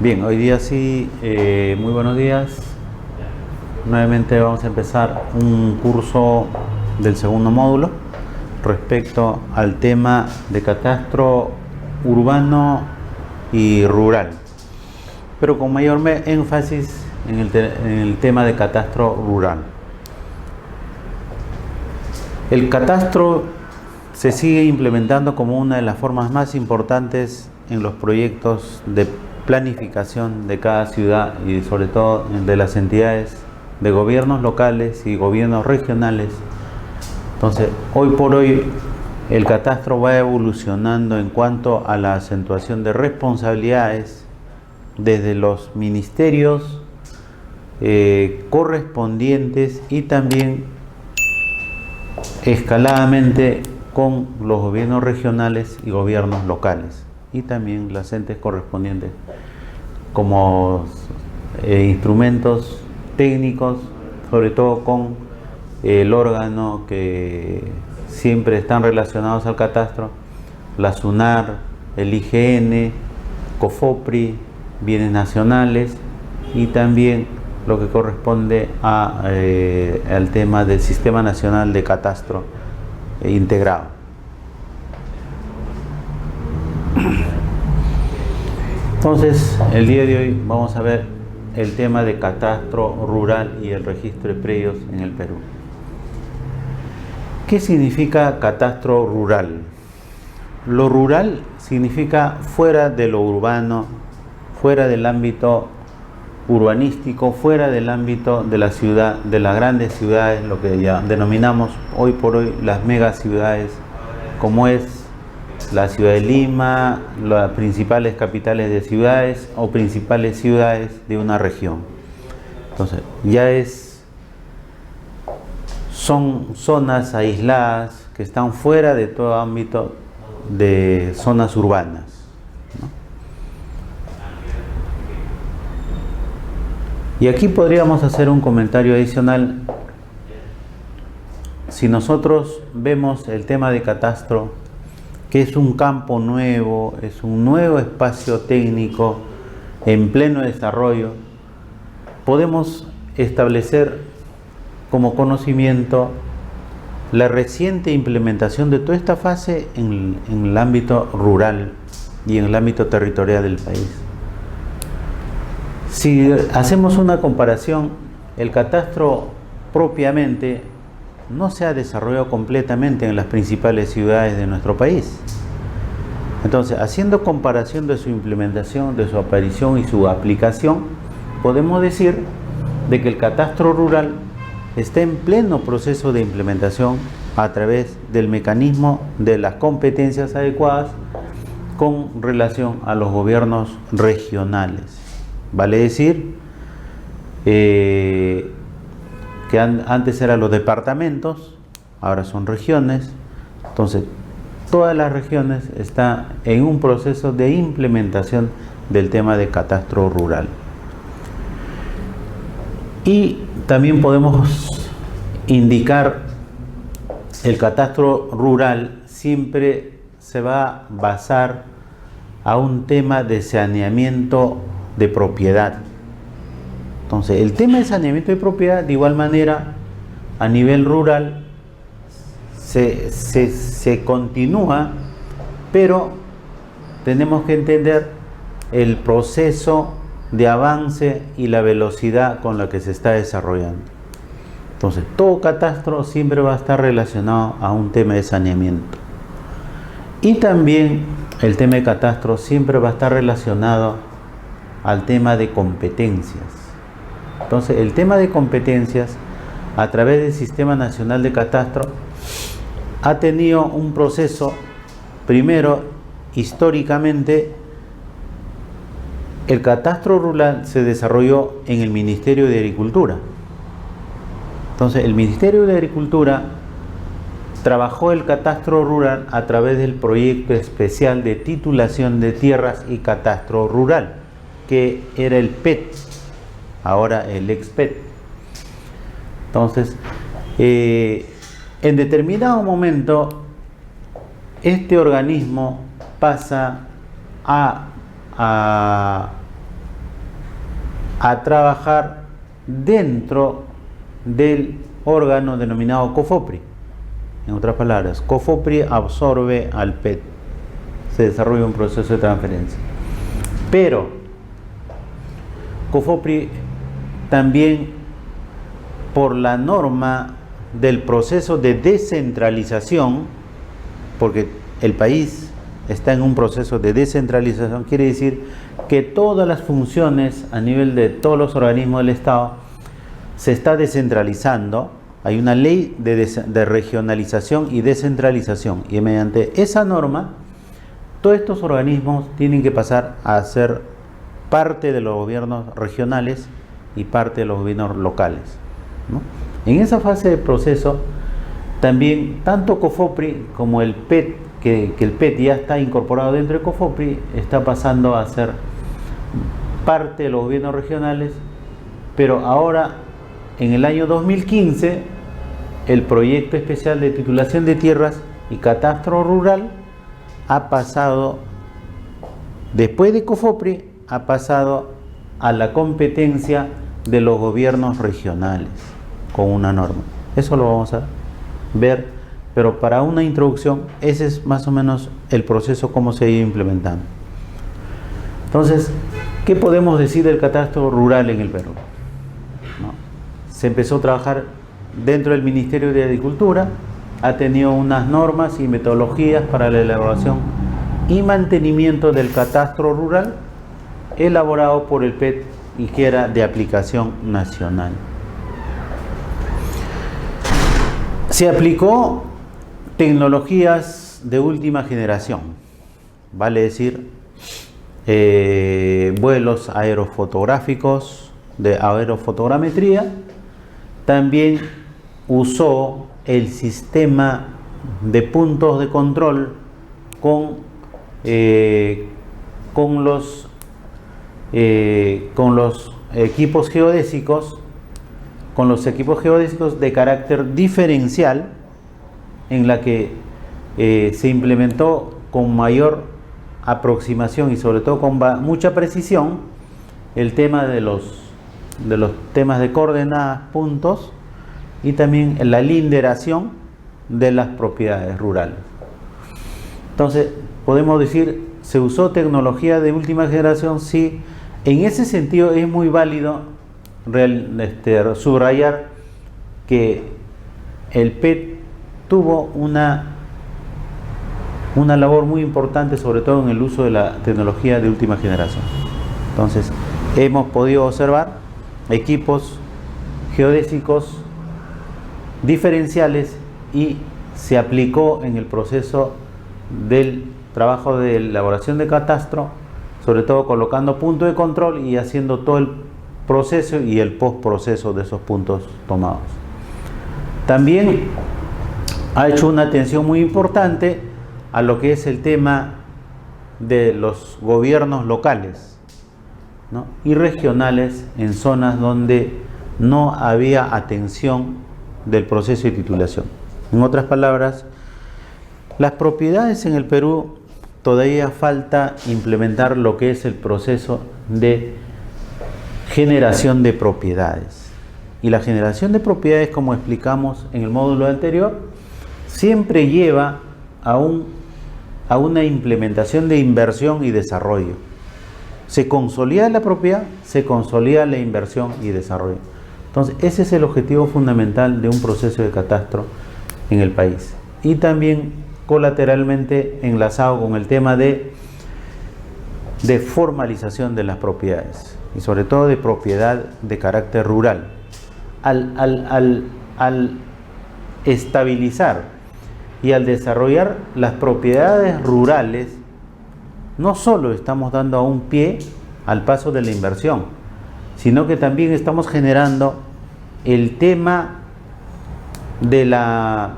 Bien, hoy día sí, muy buenos días. Nuevamente vamos a empezar un curso del segundo módulo respecto al tema de catastro urbano y rural, pero con mayor énfasis en el tema de catastro rural. El catastro se sigue implementando como una de las formas más importantes en los proyectos de planificación de cada ciudad y sobre todo de las entidades de gobiernos locales y gobiernos regionales. Entonces, hoy por hoy el catastro va evolucionando en cuanto a la acentuación de responsabilidades desde los ministerios correspondientes y también escaladamente con los gobiernos regionales y gobiernos locales y también las entes correspondientes como instrumentos técnicos, sobre todo con el órgano que siempre están relacionados al catastro, la SUNAR, el IGN, COFOPRI, bienes nacionales y también lo que corresponde al tema del Sistema Nacional de Catastro integrado. Entonces, el día de hoy vamos a ver el tema de catastro rural y el registro de predios en el Perú. ¿Qué significa catastro rural? Lo rural significa fuera de lo urbano, fuera del ámbito urbanístico, fuera del ámbito de la ciudad, de las grandes ciudades, lo que ya denominamos hoy por hoy las megaciudades, como es la ciudad de Lima, las principales capitales de ciudades o principales ciudades de una región. Entonces, son zonas aisladas que están fuera de todo ámbito de zonas urbanas, ¿no? Y aquí podríamos hacer un comentario adicional. Si nosotros vemos el tema de catastro, que es un campo nuevo, es un nuevo espacio técnico en pleno desarrollo, podemos establecer como conocimiento la reciente implementación de toda esta fase en el ámbito rural y en el ámbito territorial del país. Si hacemos una comparación, el catastro propiamente no se ha desarrollado completamente en las principales ciudades de nuestro país. Entonces, haciendo comparación de su implementación, de su aparición y su aplicación, podemos decir de que el catastro rural está en pleno proceso de implementación a través del mecanismo de las competencias adecuadas con relación a los gobiernos regionales. Vale decir que antes eran los departamentos, ahora son regiones. Entonces, todas las regiones están en un proceso de implementación del tema de catastro rural. Y también podemos indicar el catastro rural siempre se va a basar a un tema de saneamiento de propiedad. Entonces, el tema de saneamiento de propiedad, de igual manera, a nivel rural, se continúa, pero tenemos que entender el proceso de avance y la velocidad con la que se está desarrollando. Entonces, todo catastro siempre va a estar relacionado a un tema de saneamiento. Y también el tema de catastro siempre va a estar relacionado al tema de competencias. Entonces, el tema de competencias, a través del Sistema Nacional de Catastro, ha tenido un proceso. Primero, históricamente, el catastro rural se desarrolló en el Ministerio de Agricultura. Entonces, el Ministerio de Agricultura trabajó el catastro rural a través del proyecto especial de titulación de tierras y catastro rural, que era el PET, ahora el EXPET. Entonces, en determinado momento, este organismo pasa a a trabajar dentro del órgano denominado COFOPRI. En otras palabras, COFOPRI absorbe al PET, se desarrolla un proceso de transferencia. Pero COFOPRI también, por la norma del proceso de descentralización, porque el país está en un proceso de descentralización, quiere decir que todas las funciones a nivel de todos los organismos del Estado se está descentralizando. Hay una ley de regionalización y descentralización, y mediante esa norma todos estos organismos tienen que pasar a ser parte de los gobiernos regionales y parte de los gobiernos locales, ¿no? En esa fase de proceso también tanto COFOPRI como el PET, que el PET ya está incorporado dentro de COFOPRI, está pasando a ser parte de los gobiernos regionales, pero ahora en el año 2015 el proyecto especial de titulación de tierras y catastro rural ha pasado, después de COFOPRI, ha pasado a la competencia de los gobiernos regionales con una norma. Eso lo vamos a ver, pero para una introducción, ese es más o menos el proceso, cómo se ha ido implementando. Entonces, ¿qué podemos decir del catastro rural en el Perú? ¿No? Se empezó a trabajar dentro del Ministerio de Agricultura, ha tenido unas normas y metodologías para la elaboración y mantenimiento del catastro rural, elaborado por el PET y que era de aplicación nacional. Se aplicó tecnologías de última generación, vale decir, vuelos aerofotográficos, de aerofotogrametría. También usó el sistema de puntos de control con los equipos geodésicos, de carácter diferencial, en la que se implementó con mayor aproximación y sobre todo con mucha precisión el tema de los temas de coordenadas, puntos, y también la linderación de las propiedades rurales. Entonces, podemos decir, ¿se usó tecnología de última generación? Sí. En ese sentido es muy válido subrayar que el PET tuvo una labor muy importante, sobre todo en el uso de la tecnología de última generación. Entonces, hemos podido observar equipos geodésicos diferenciales y se aplicó en el proceso del trabajo de elaboración de catastro, sobre todo colocando puntos de control y haciendo todo el proceso y el postproceso de esos puntos tomados. También ha hecho una atención muy importante a lo que es el tema de los gobiernos locales, ¿no? y regionales en zonas donde no había atención del proceso de titulación. En otras palabras, las propiedades en el Perú todavía falta implementar lo que es el proceso de generación de propiedades. Y la generación de propiedades, como explicamos en el módulo anterior, siempre lleva a una implementación de inversión y desarrollo. Se consolida la propiedad, se consolida la inversión y desarrollo. Entonces, ese es el objetivo fundamental de un proceso de catastro en el país. Y también colateralmente enlazado con el tema de formalización de las propiedades y sobre todo de propiedad de carácter rural. Al estabilizar y al desarrollar las propiedades rurales, no solo estamos dando a un pie al paso de la inversión, sino que también estamos generando el tema de la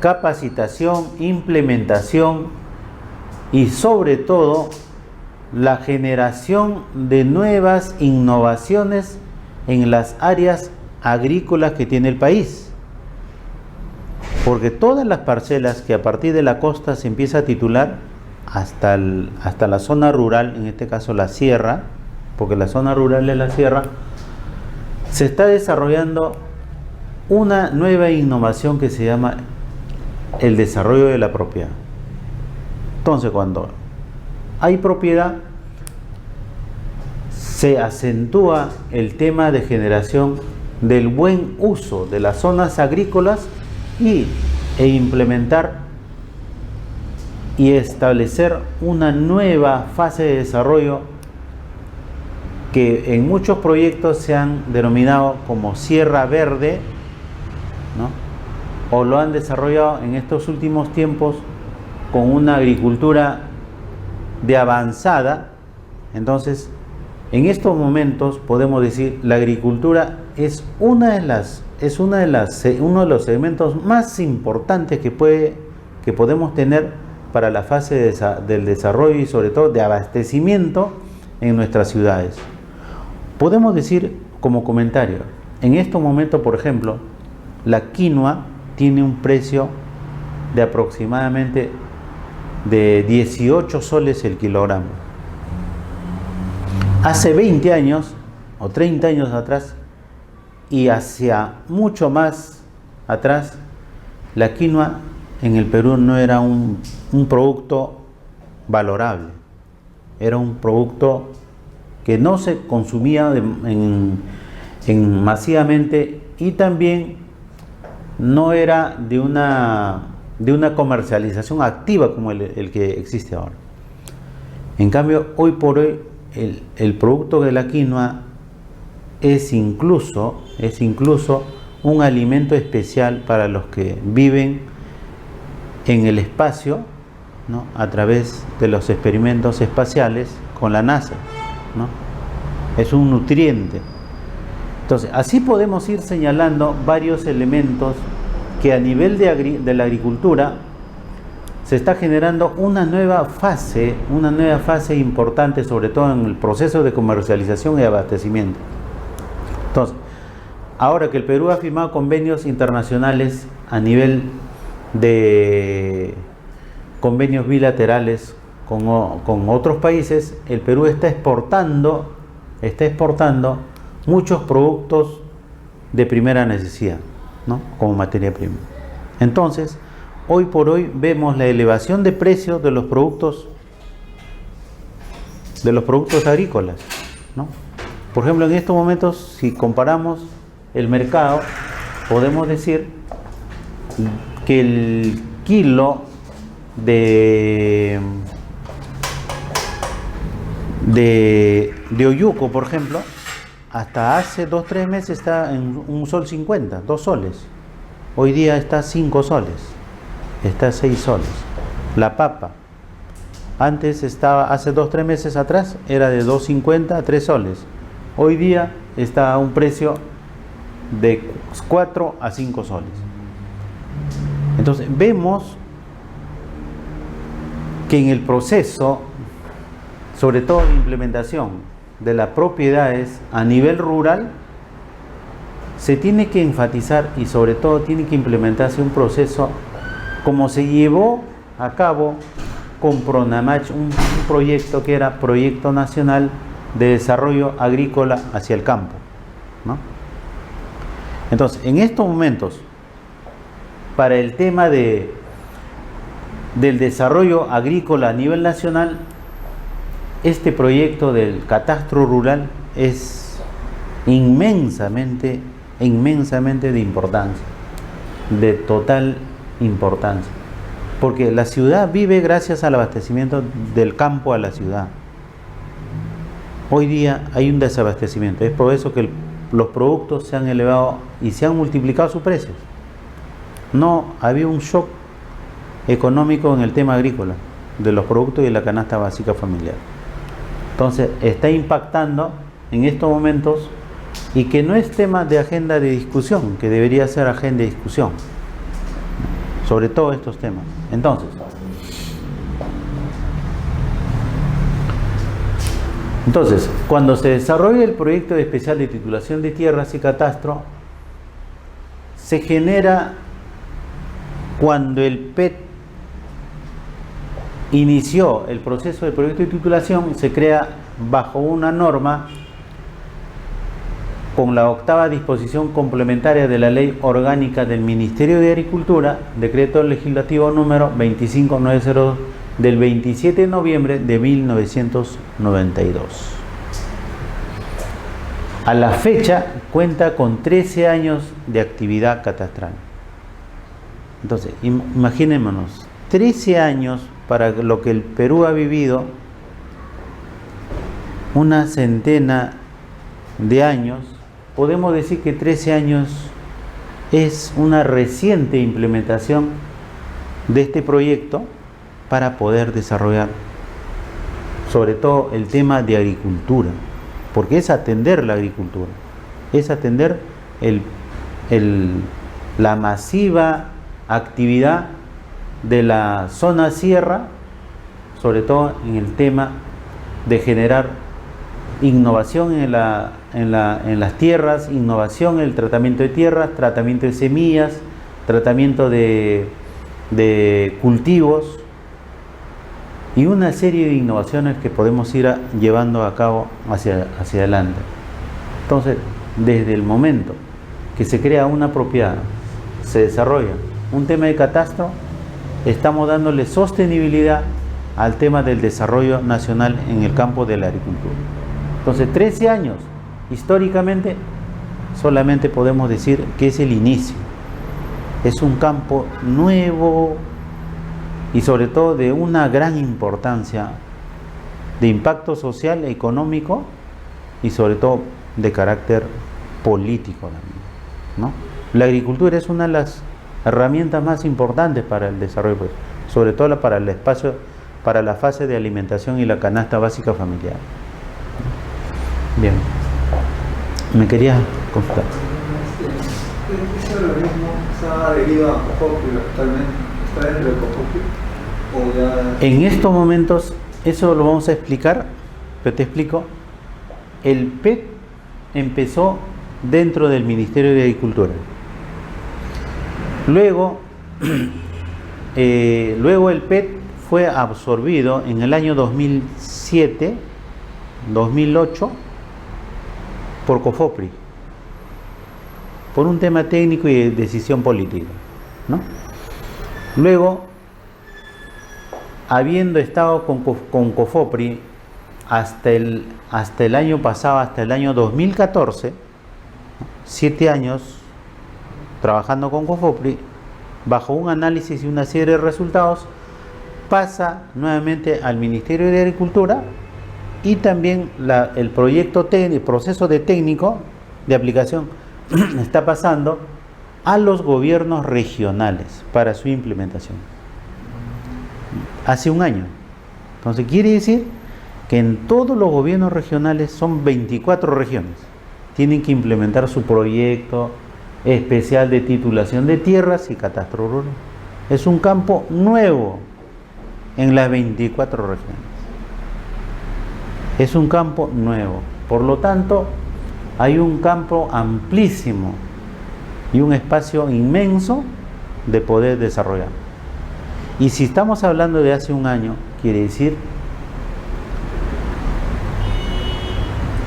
capacitación, implementación y sobre todo la generación de nuevas innovaciones en las áreas agrícolas que tiene el país. Porque todas las parcelas que a partir de la costa se empieza a titular hasta la zona rural, en este caso la sierra, porque la zona rural de la sierra, se está desarrollando una nueva innovación que se llama el desarrollo de la propiedad. Entonces, cuando hay propiedad, se acentúa el tema de generación del buen uso de las zonas agrícolas e implementar y establecer una nueva fase de desarrollo que en muchos proyectos se han denominado como Sierra Verde, ¿no? O lo han desarrollado en estos últimos tiempos con una agricultura de avanzada. Entonces, en estos momentos podemos decir la agricultura es uno de los segmentos más importantes que podemos tener para la fase del desarrollo y sobre todo de abastecimiento en nuestras ciudades. Podemos decir como comentario, en estos momentos, por ejemplo, la quinoa tiene un precio de aproximadamente de 18 soles el kilogramo. Hace 20 años o 30 años atrás y hacia mucho más atrás, la quinoa en el Perú no era un producto valorable, era un producto que no se consumía masivamente y también no era de una comercialización activa como el que existe ahora. En cambio, hoy por hoy, el producto de la quinoa es incluso un alimento especial para los que viven en el espacio, ¿no? A través de los experimentos espaciales con la NASA, ¿no? Es un nutriente. Entonces, así podemos ir señalando varios elementos que a nivel de la agricultura se está generando una nueva fase importante, sobre todo en el proceso de comercialización y abastecimiento. Entonces, ahora que el Perú ha firmado convenios internacionales a nivel de convenios bilaterales con otros países, el Perú está exportando muchos productos de primera necesidad, ¿no? Como materia prima. Entonces, hoy por hoy vemos la elevación de precios de los productos agrícolas, ¿no? Por ejemplo, en estos momentos, si comparamos el mercado, podemos decir que el kilo de oyuco, por ejemplo, hasta hace 2-3 meses está en $1.50, 2 soles. Hoy día está a 5 soles, está a 6 soles. La papa, antes estaba, hace 2-3 meses atrás, era de 2.50 a 3 soles. Hoy día está a un precio de 4 a 5 soles. Entonces vemos que en el proceso, sobre todo de implementación de las propiedades a nivel rural, se tiene que enfatizar y sobre todo tiene que implementarse un proceso como se llevó a cabo con Pronamach, un proyecto que era Proyecto Nacional de Desarrollo Agrícola hacia el Campo, ¿no? Entonces, en estos momentos, para el tema del desarrollo agrícola a nivel nacional, este proyecto del catastro rural es inmensamente de importancia, de total importancia, porque la ciudad vive gracias al abastecimiento del campo a la ciudad. Hoy día hay un desabastecimiento, es por eso que los productos se han elevado y se han multiplicado sus precios. No había un shock económico en el tema agrícola, de los productos y de la canasta básica familiar. Entonces está impactando en estos momentos y que no es tema de agenda de discusión, que debería ser agenda de discusión sobre todos estos temas. Entonces, cuando se desarrolla el proyecto especial de titulación de tierras y catastro, se genera, cuando el PET inició el proceso del proyecto de titulación, se crea bajo una norma con la 8ª disposición complementaria de la Ley Orgánica del Ministerio de Agricultura, decreto legislativo número 25902 del 27 de noviembre de 1992. A la fecha cuenta con 13 años de actividad catastral. Entonces, imaginémonos, 13 años para lo que el Perú ha vivido, una centena de años. Podemos decir que 13 años es una reciente implementación de este proyecto para poder desarrollar sobre todo el tema de agricultura, porque es atender la agricultura, es atender la masiva actividad de la zona sierra, sobre todo en el tema de generar innovación en las tierras, innovación en el tratamiento de tierras, tratamiento de semillas, tratamiento de cultivos y una serie de innovaciones que podemos ir llevando a cabo hacia adelante. Entonces, desde el momento que se crea una propiedad, se desarrolla un tema de catastro, estamos dándole sostenibilidad al tema del desarrollo nacional en el campo de la agricultura. Entonces, 13 años, históricamente, solamente podemos decir que es el inicio. Es un campo nuevo y sobre todo de una gran importancia, de impacto social, económico y sobre todo de carácter político también, ¿no? La agricultura es una de las herramientas más importantes para el desarrollo, sobre todo para el espacio, para la fase de alimentación y la canasta básica familiar. Bien, me quería consultar. ¿Ese organismo está adherido a COFOPRI actualmente? ¿Está dentro de COFOPRI? ¿O ya...? En estos momentos, eso lo vamos a explicar, pero te explico. El PET empezó dentro del Ministerio de Agricultura. Luego el PET fue absorbido en el año 2007, 2008, por COFOPRI, por un tema técnico y de decisión política, ¿no? Luego, habiendo estado con COFOPRI hasta el año pasado, hasta el año 2014, 7 años trabajando con COFOPRI, bajo un análisis y una serie de resultados, pasa nuevamente al Ministerio de Agricultura y también el proyecto técnico, proceso de técnico de aplicación está pasando a los gobiernos regionales para su implementación. Hace un año. Entonces quiere decir que en todos los gobiernos regionales, son 24 regiones, tienen que implementar su proyecto especial de titulación de tierras y catastro rural. Es un campo nuevo en las 24 regiones. Es un campo nuevo. Por lo tanto, hay un campo amplísimo y un espacio inmenso de poder desarrollar. Y si estamos hablando de hace un año, quiere decir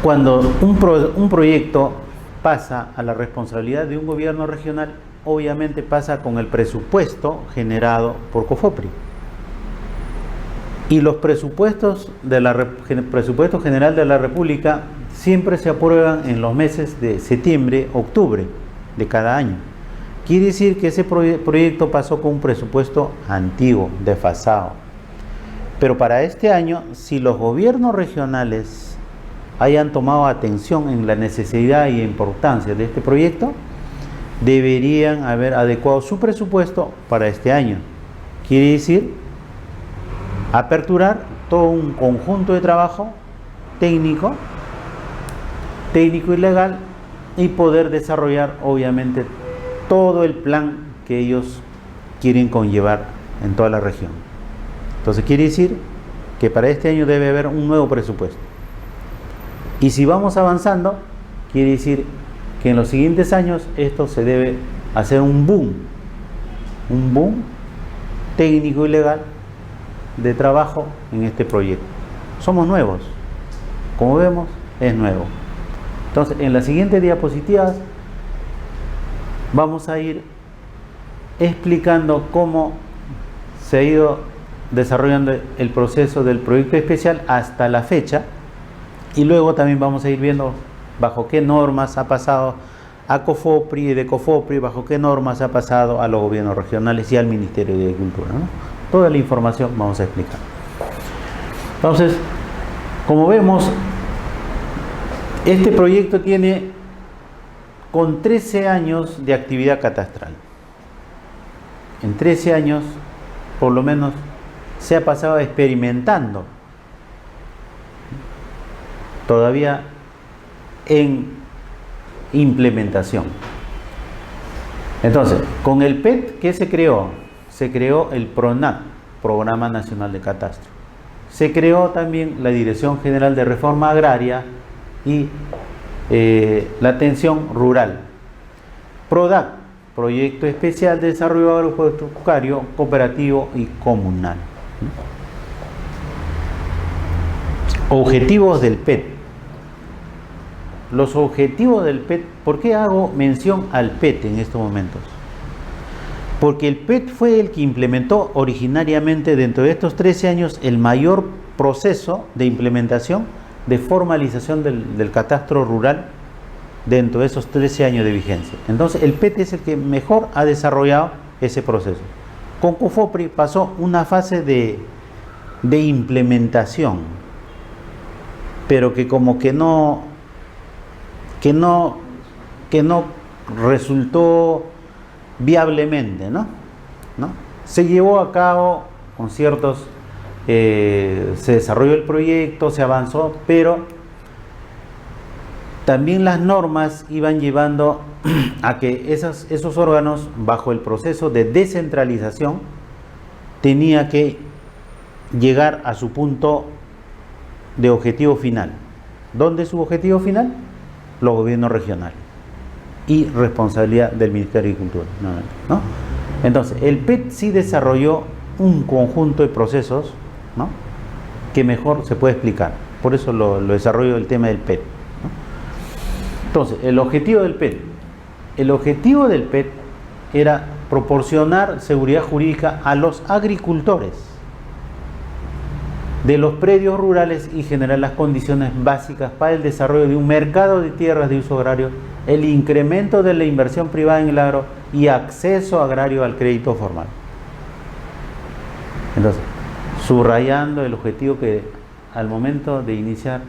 cuando un proyecto pasa a la responsabilidad de un gobierno regional, obviamente pasa con el presupuesto generado por COFOPRI. Y los presupuestos presupuesto general de la República siempre se aprueban en los meses de septiembre, octubre de cada año. Quiere decir que ese proyecto pasó con un presupuesto antiguo, desfasado. Pero para este año, si los gobiernos regionales hayan tomado atención en la necesidad y importancia de este proyecto, deberían haber adecuado su presupuesto para este año. Quiere decir aperturar todo un conjunto de trabajo técnico y legal y poder desarrollar obviamente todo el plan que ellos quieren conllevar en toda la región. Entonces quiere decir que para este año debe haber un nuevo presupuesto. Y si vamos avanzando, quiere decir que en los siguientes años esto se debe hacer un boom técnico y legal de trabajo en este proyecto. Somos nuevos, como vemos, es nuevo. Entonces, en las siguientes diapositivas vamos a ir explicando cómo se ha ido desarrollando el proceso del proyecto especial hasta la fecha, y luego también vamos a ir viendo bajo qué normas ha pasado a COFOPRI y de COFOPRI, bajo qué normas ha pasado a los gobiernos regionales y al Ministerio de Agricultura, ¿no? Toda la información vamos a explicar. Entonces, como vemos, este proyecto tiene con 13 años de actividad catastral. En 13 años, por lo menos, se ha pasado experimentando, todavía en implementación. Entonces, con el PET, ¿qué se creó? Se creó el PRONAC, Programa Nacional de Catastro. Se creó también la Dirección General de Reforma Agraria y la Atención Rural. PRODAC, Proyecto Especial de Desarrollo Agropecuario, Cooperativo y Comunal. Objetivos del PET. Los objetivos del PET, ¿por qué hago mención al PET en estos momentos? Porque el PET fue el que implementó originariamente dentro de estos 13 años el mayor proceso de implementación de formalización del catastro rural dentro de esos 13 años de vigencia. Entonces el PET es el que mejor ha desarrollado ese proceso. Con COFOPRI pasó una fase de implementación, pero que como que no resultó viablemente, ¿no? Se llevó a cabo con ciertos, se desarrolló el proyecto, se avanzó, pero también las normas iban llevando a que esos órganos, bajo el proceso de descentralización, tenía que llegar a su punto de objetivo final. ¿Dónde es su objetivo final? Los gobiernos regionales y responsabilidad del Ministerio de Agricultura, ¿no? Entonces, el PET sí desarrolló un conjunto de procesos, ¿no?, que mejor se puede explicar. Por eso lo desarrollo el tema del PET, ¿no? Entonces, el objetivo del PET. El objetivo del PET era proporcionar seguridad jurídica a los agricultores de los predios rurales y generar las condiciones básicas para el desarrollo de un mercado de tierras de uso agrario, el incremento de la inversión privada en el agro y acceso agrario al crédito formal. Entonces, subrayando el objetivo que al momento de iniciar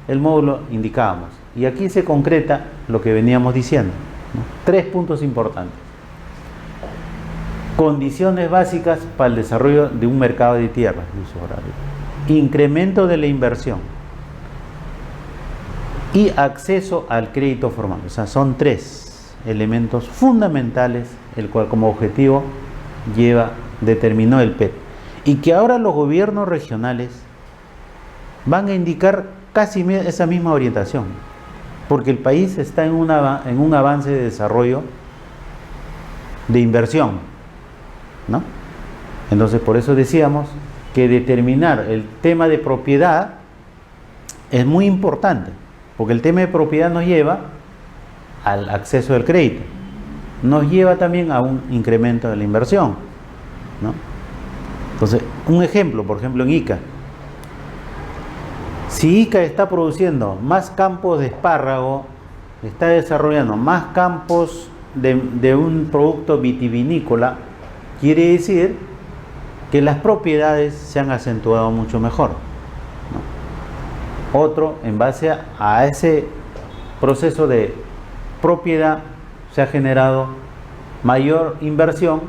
el módulo indicábamos. Y aquí se concreta lo que veníamos diciendo, ¿no? 3 puntos importantes. Condiciones básicas para el desarrollo de un mercado de tierras de uso agrario. Incremento de la inversión y acceso al crédito formal. O sea, son 3 elementos fundamentales el cual como objetivo determinó el PET, y que ahora los gobiernos regionales van a indicar casi esa misma orientación, porque el país está en un avance de desarrollo de inversión, ¿no? Entonces, por eso decíamos que determinar el tema de propiedad es muy importante, porque el tema de propiedad nos lleva al acceso al crédito, nos lleva también a un incremento de la inversión, ¿no? Entonces, un ejemplo, por ejemplo, en Ica. Si Ica está produciendo más campos de espárrago, está desarrollando más campos de un producto vitivinícola, quiere decir que las propiedades se han acentuado mucho mejor, ¿no? Otro, en base a ese proceso de propiedad, se ha generado mayor inversión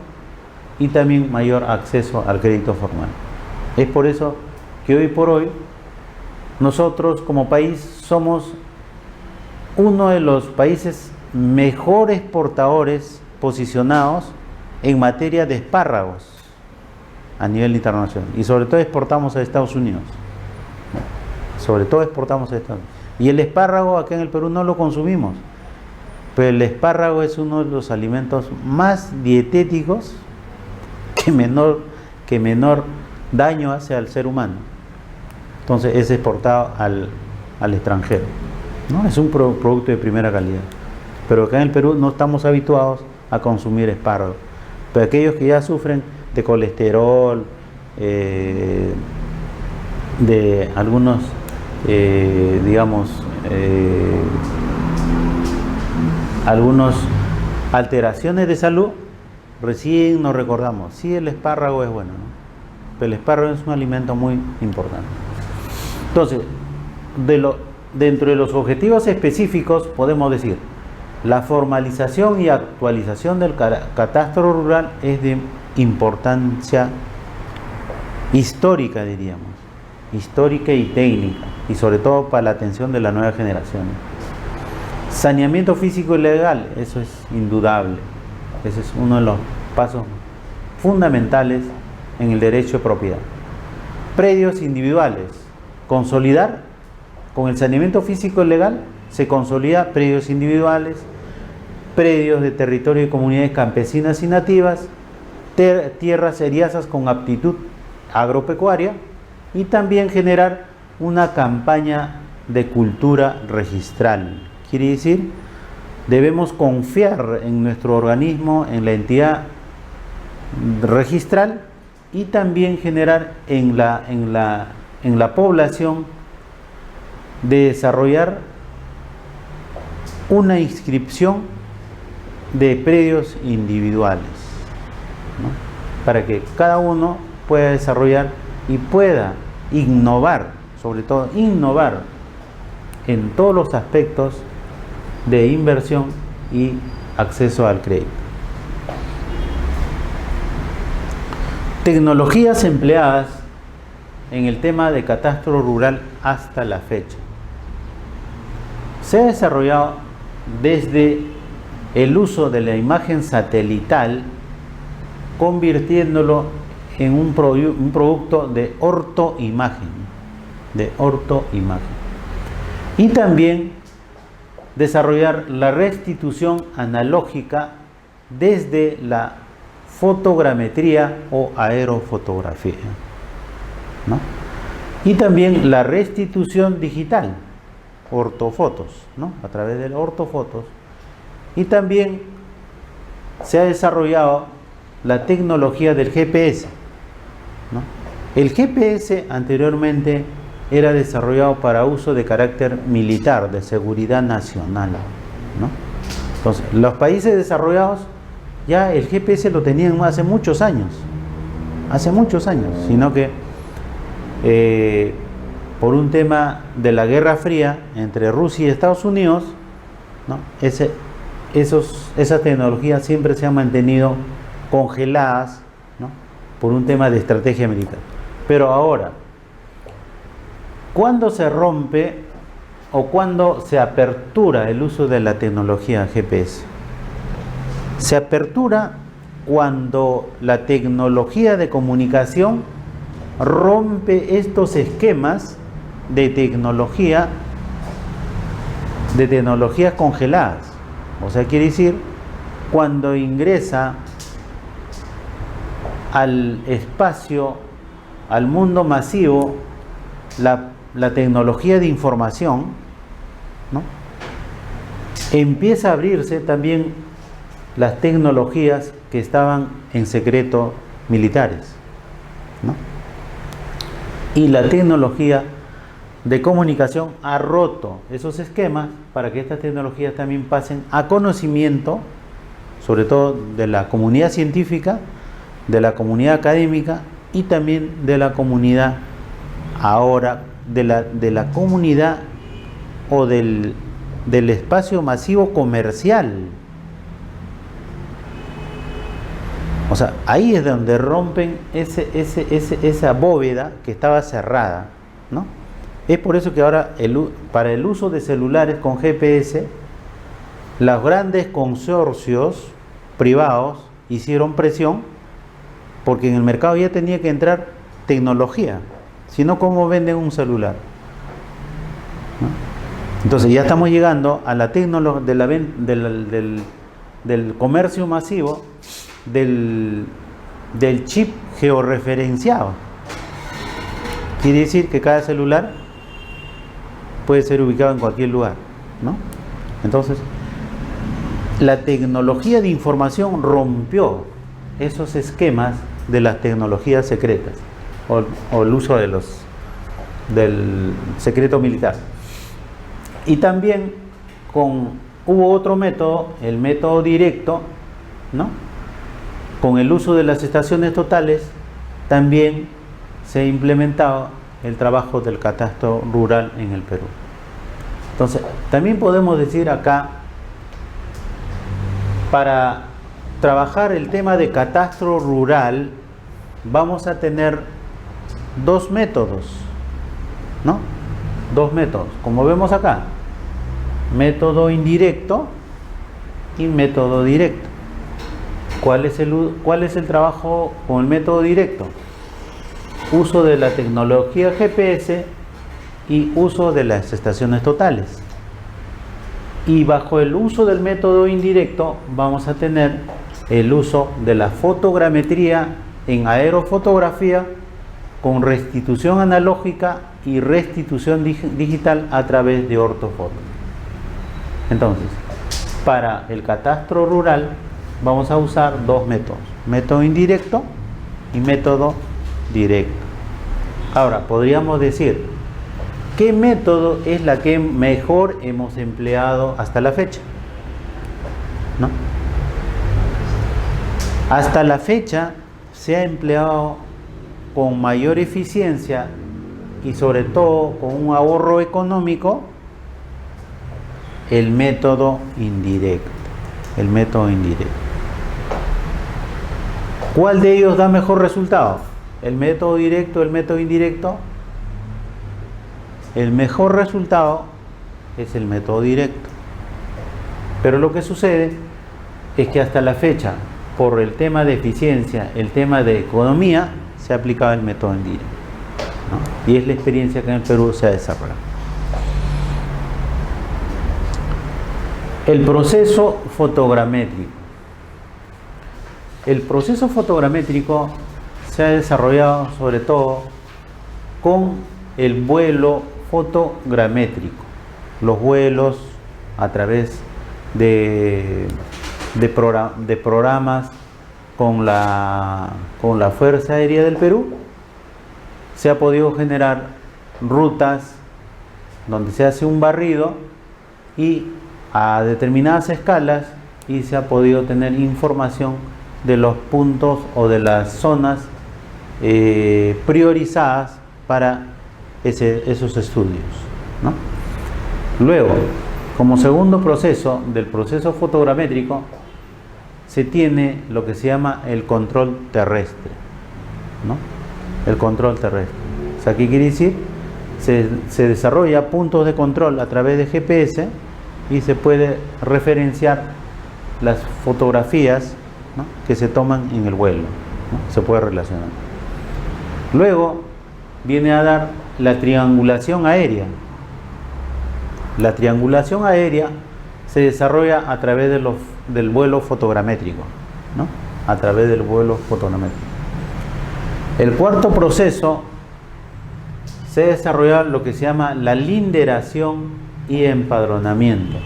y también mayor acceso al crédito formal. Es por eso que hoy por hoy nosotros como país somos uno de los países mejor exportadores posicionados en materia de espárragos a nivel internacional, y sobre todo exportamos a Estados Unidos, sobre todo exportamos a Estados Unidos. Y el espárrago acá en el Perú no lo consumimos, pero el espárrago es uno de los alimentos más dietéticos que menor daño hace al ser humano. Entonces es exportado al extranjero, ¿no? Es un producto de primera calidad. Pero acá en el Perú no estamos habituados a consumir espárragos. Pero aquellos que ya sufren de colesterol, de algunos, algunas alteraciones de salud, recién nos recordamos, sí, el espárrago es bueno, ¿no? Pero el espárrago es un alimento muy importante. Entonces, dentro de los objetivos específicos podemos decir, la formalización y actualización del catastro rural es de importancia histórica, diríamos, histórica y técnica, y sobre todo para la atención de las nuevas generaciones. Saneamiento físico y legal, eso es indudable, ese es uno de los pasos fundamentales en el derecho de propiedad. Predios individuales, consolidar con el saneamiento físico y legal, se consolida predios individuales, predios de territorio de comunidades campesinas y nativas, tierras eriazas con aptitud agropecuaria, y también generar una campaña de cultura registral. Quiere decir, debemos confiar en nuestro organismo, en la entidad registral, y también generar en la población de desarrollar una inscripción de predios individuales, ¿no? Para que cada uno pueda desarrollar y pueda innovar, sobre todo innovar en todos los aspectos de inversión y acceso al crédito. Tecnologías empleadas en el tema de catastro rural hasta la fecha. Se ha desarrollado desde el uso de la imagen satelital, convirtiéndolo en un producto de ortoimagen, y también desarrollar la restitución analógica desde la fotogrametría o aerofotografía, ¿no? Y también la restitución digital, ortofotos, ¿no? A través de ortofotos. Y también se ha desarrollado la tecnología del GPS, ¿no? El GPS anteriormente era desarrollado para uso de carácter militar, de seguridad nacional, ¿no? Entonces, los países desarrollados ya el GPS lo tenían hace muchos años, sino que por un tema de la Guerra Fría entre Rusia y Estados Unidos, ¿no? Esas tecnologías siempre se han mantenido congeladas, ¿no? Por un tema de estrategia militar. Pero ahora, ¿cuándo se rompe o cuándo se apertura el uso de la tecnología GPS? Se apertura cuando la tecnología de comunicación rompe estos esquemas de tecnologías congeladas. O sea, quiere decir, cuando ingresa al espacio, al mundo masivo, la tecnología de información, ¿no? Empieza a abrirse también las tecnologías que estaban en secreto militares, ¿no? Y la tecnología de comunicación ha roto esos esquemas para que estas tecnologías también pasen a conocimiento, sobre todo de la comunidad científica, de la comunidad académica y también de la comunidad ahora, de la comunidad o del espacio masivo comercial. O sea, ahí es donde rompen esa bóveda que estaba cerrada, ¿no? Es por eso que ahora para el uso de celulares con GPS, los grandes consorcios privados hicieron presión porque en el mercado ya tenía que entrar tecnología, si no, ¿cómo venden un celular? ¿No? Entonces ya estamos llegando a la tecnología del comercio masivo, del chip georreferenciado. Quiere decir que cada celular puede ser ubicado en cualquier lugar, ¿no? Entonces, la tecnología de información rompió esos esquemas de las tecnologías secretas o el uso del secreto militar. Y también hubo otro método, el método directo, ¿no? Con el uso de las estaciones totales también se ha implementado el trabajo del catastro rural en el Perú. Entonces, también podemos decir acá, para trabajar el tema de catastro rural, vamos a tener dos métodos, ¿no? Dos métodos, como vemos acá, método indirecto y método directo. ¿Cuál es el trabajo con el método directo? Uso de la tecnología GPS y uso de las estaciones totales. Y bajo el uso del método indirecto vamos a tener el uso de la fotogrametría en aerofotografía con restitución analógica y restitución digital a través de ortofoto. Entonces, para el catastro rural vamos a usar dos métodos, método indirecto y método directo. Ahora, podríamos decir, ¿qué método es la que mejor hemos empleado hasta la fecha? ¿No? Hasta la fecha se ha empleado con mayor eficiencia y sobre todo con un ahorro económico el método indirecto. El método indirecto. ¿Cuál de ellos da mejor resultado? ¿El método directo o el método indirecto? El mejor resultado es el método directo. Pero lo que sucede es que hasta la fecha, por el tema de eficiencia, el tema de economía, se ha aplicado el método indirecto, ¿no? Y es la experiencia que en el Perú se ha desarrollado. El proceso fotogramétrico. El proceso fotogramétrico se ha desarrollado sobre todo con el vuelo fotogramétrico. Los vuelos a través de programas con la Fuerza Aérea del Perú se ha podido generar rutas donde se hace un barrido y a determinadas escalas y se ha podido tener información de los puntos o de las zonas priorizadas para esos estudios, ¿no? Luego, como segundo proceso del proceso fotogramétrico, se tiene lo que se llama el control terrestre, ¿no? El control terrestre. O sea, ¿qué quiere decir? Se desarrolla puntos de control a través de GPS y se puede referenciar las fotografías, ¿no?, que se toman en el vuelo, ¿no? Se puede relacionar. Luego viene a dar la triangulación aérea. La triangulación aérea se desarrolla a través del vuelo fotogramétrico, ¿no? A través del vuelo fotogramétrico. El cuarto proceso se desarrolla lo que se llama la linderación y empadronamiento.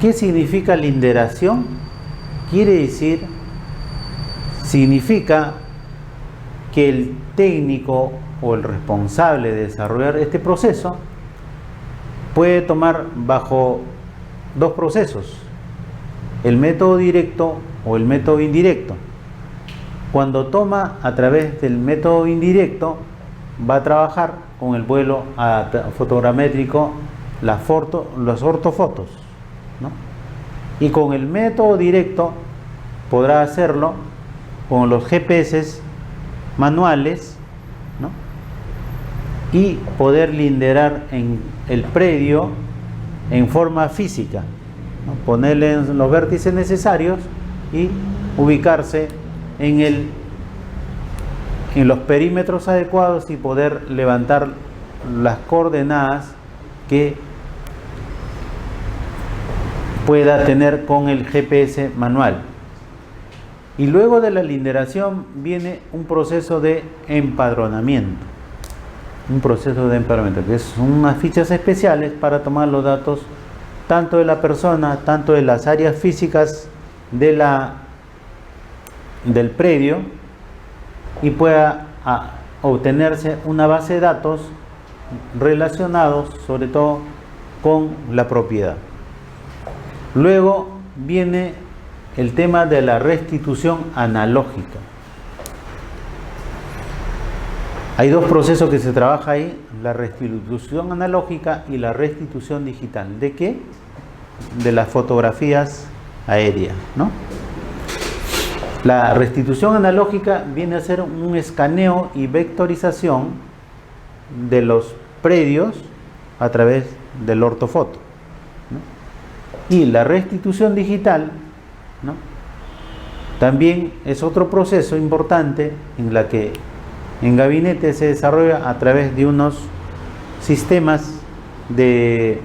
¿Qué significa linderación? Significa que el técnico o el responsable de desarrollar este proceso puede tomar bajo dos procesos, el método directo o el método indirecto. Cuando toma a través del método indirecto, va a trabajar con el vuelo fotogramétrico las ortofotos, ¿no? Y con el método directo podrá hacerlo con los GPS manuales, ¿no? Y poder linderar en el predio en forma física, ¿no? Ponerle los vértices necesarios y ubicarse en los perímetros adecuados y poder levantar las coordenadas que pueda tener con el GPS manual. Y luego de la linderación viene un proceso de empadronamiento. un proceso de emparamiento, que son unas fichas especiales para tomar los datos tanto de la persona, tanto de las áreas físicas del predio, y pueda obtenerse una base de datos relacionados sobre todo con la propiedad. Luego viene el tema de la restitución analógica. Hay dos procesos que se trabaja ahí, la restitución analógica y la restitución digital. ¿De qué? De las fotografías aéreas, ¿no? La restitución analógica viene a ser un escaneo y vectorización de los predios a través del ortofoto, ¿no? Y la restitución digital, ¿no?, también es otro proceso importante en la que en gabinete se desarrolla a través de unos sistemas de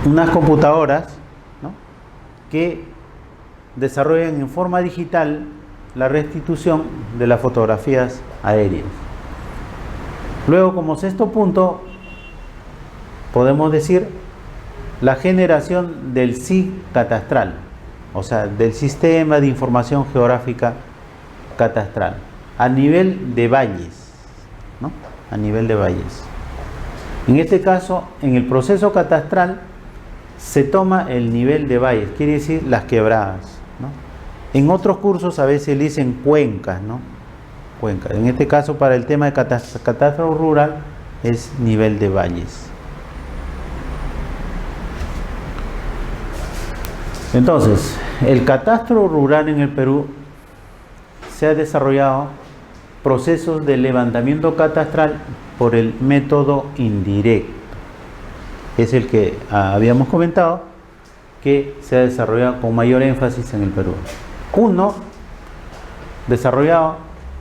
unas computadoras, ¿no?, que desarrollan en forma digital la restitución de las fotografías aéreas. Luego, como sexto punto, podemos decir la generación del SIG catastral, o sea, del Sistema de Información Geográfica Catastral, a nivel de valles, ¿no? A nivel de valles. En este caso, en el proceso catastral, se toma el nivel de valles, quiere decir las quebradas, ¿no? En otros cursos a veces le dicen cuencas, ¿no? Cuencas. En este caso, para el tema de catastro rural, es nivel de valles. Entonces, el catastro rural en el Perú se ha desarrollado procesos de levantamiento catastral por el método indirecto. Es el que habíamos comentado, que se ha desarrollado con mayor énfasis en el Perú. Uno, desarrollado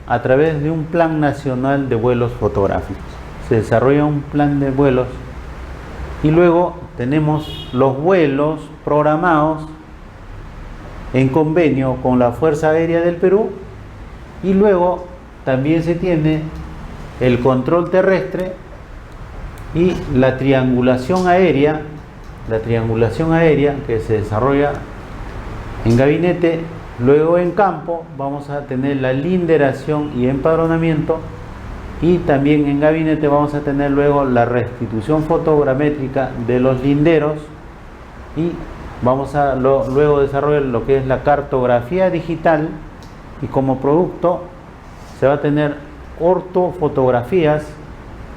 a través de un Plan Nacional de Vuelos Fotográficos. Se desarrolla un plan de vuelos y luego tenemos los vuelos programados en convenio con la Fuerza Aérea del Perú, y luego también se tiene el control terrestre y la triangulación aérea que se desarrolla en gabinete. Luego en campo vamos a tener la linderación y empadronamiento, y también en gabinete vamos a tener luego la restitución fotogramétrica de los linderos, y vamos a luego desarrollar lo que es la cartografía digital, y como producto se va a tener ortofotografías,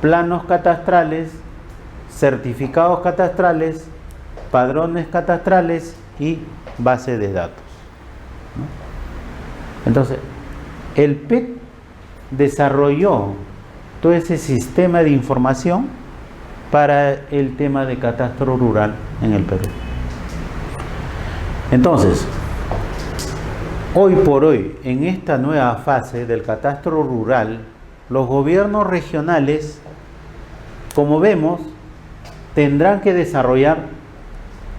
planos catastrales, certificados catastrales, padrones catastrales y base de datos, ¿no? Entonces, el PEC desarrolló todo ese sistema de información para el tema de catastro rural en el Perú. Entonces, hoy por hoy, en esta nueva fase del catastro rural, los gobiernos regionales, como vemos, tendrán que desarrollar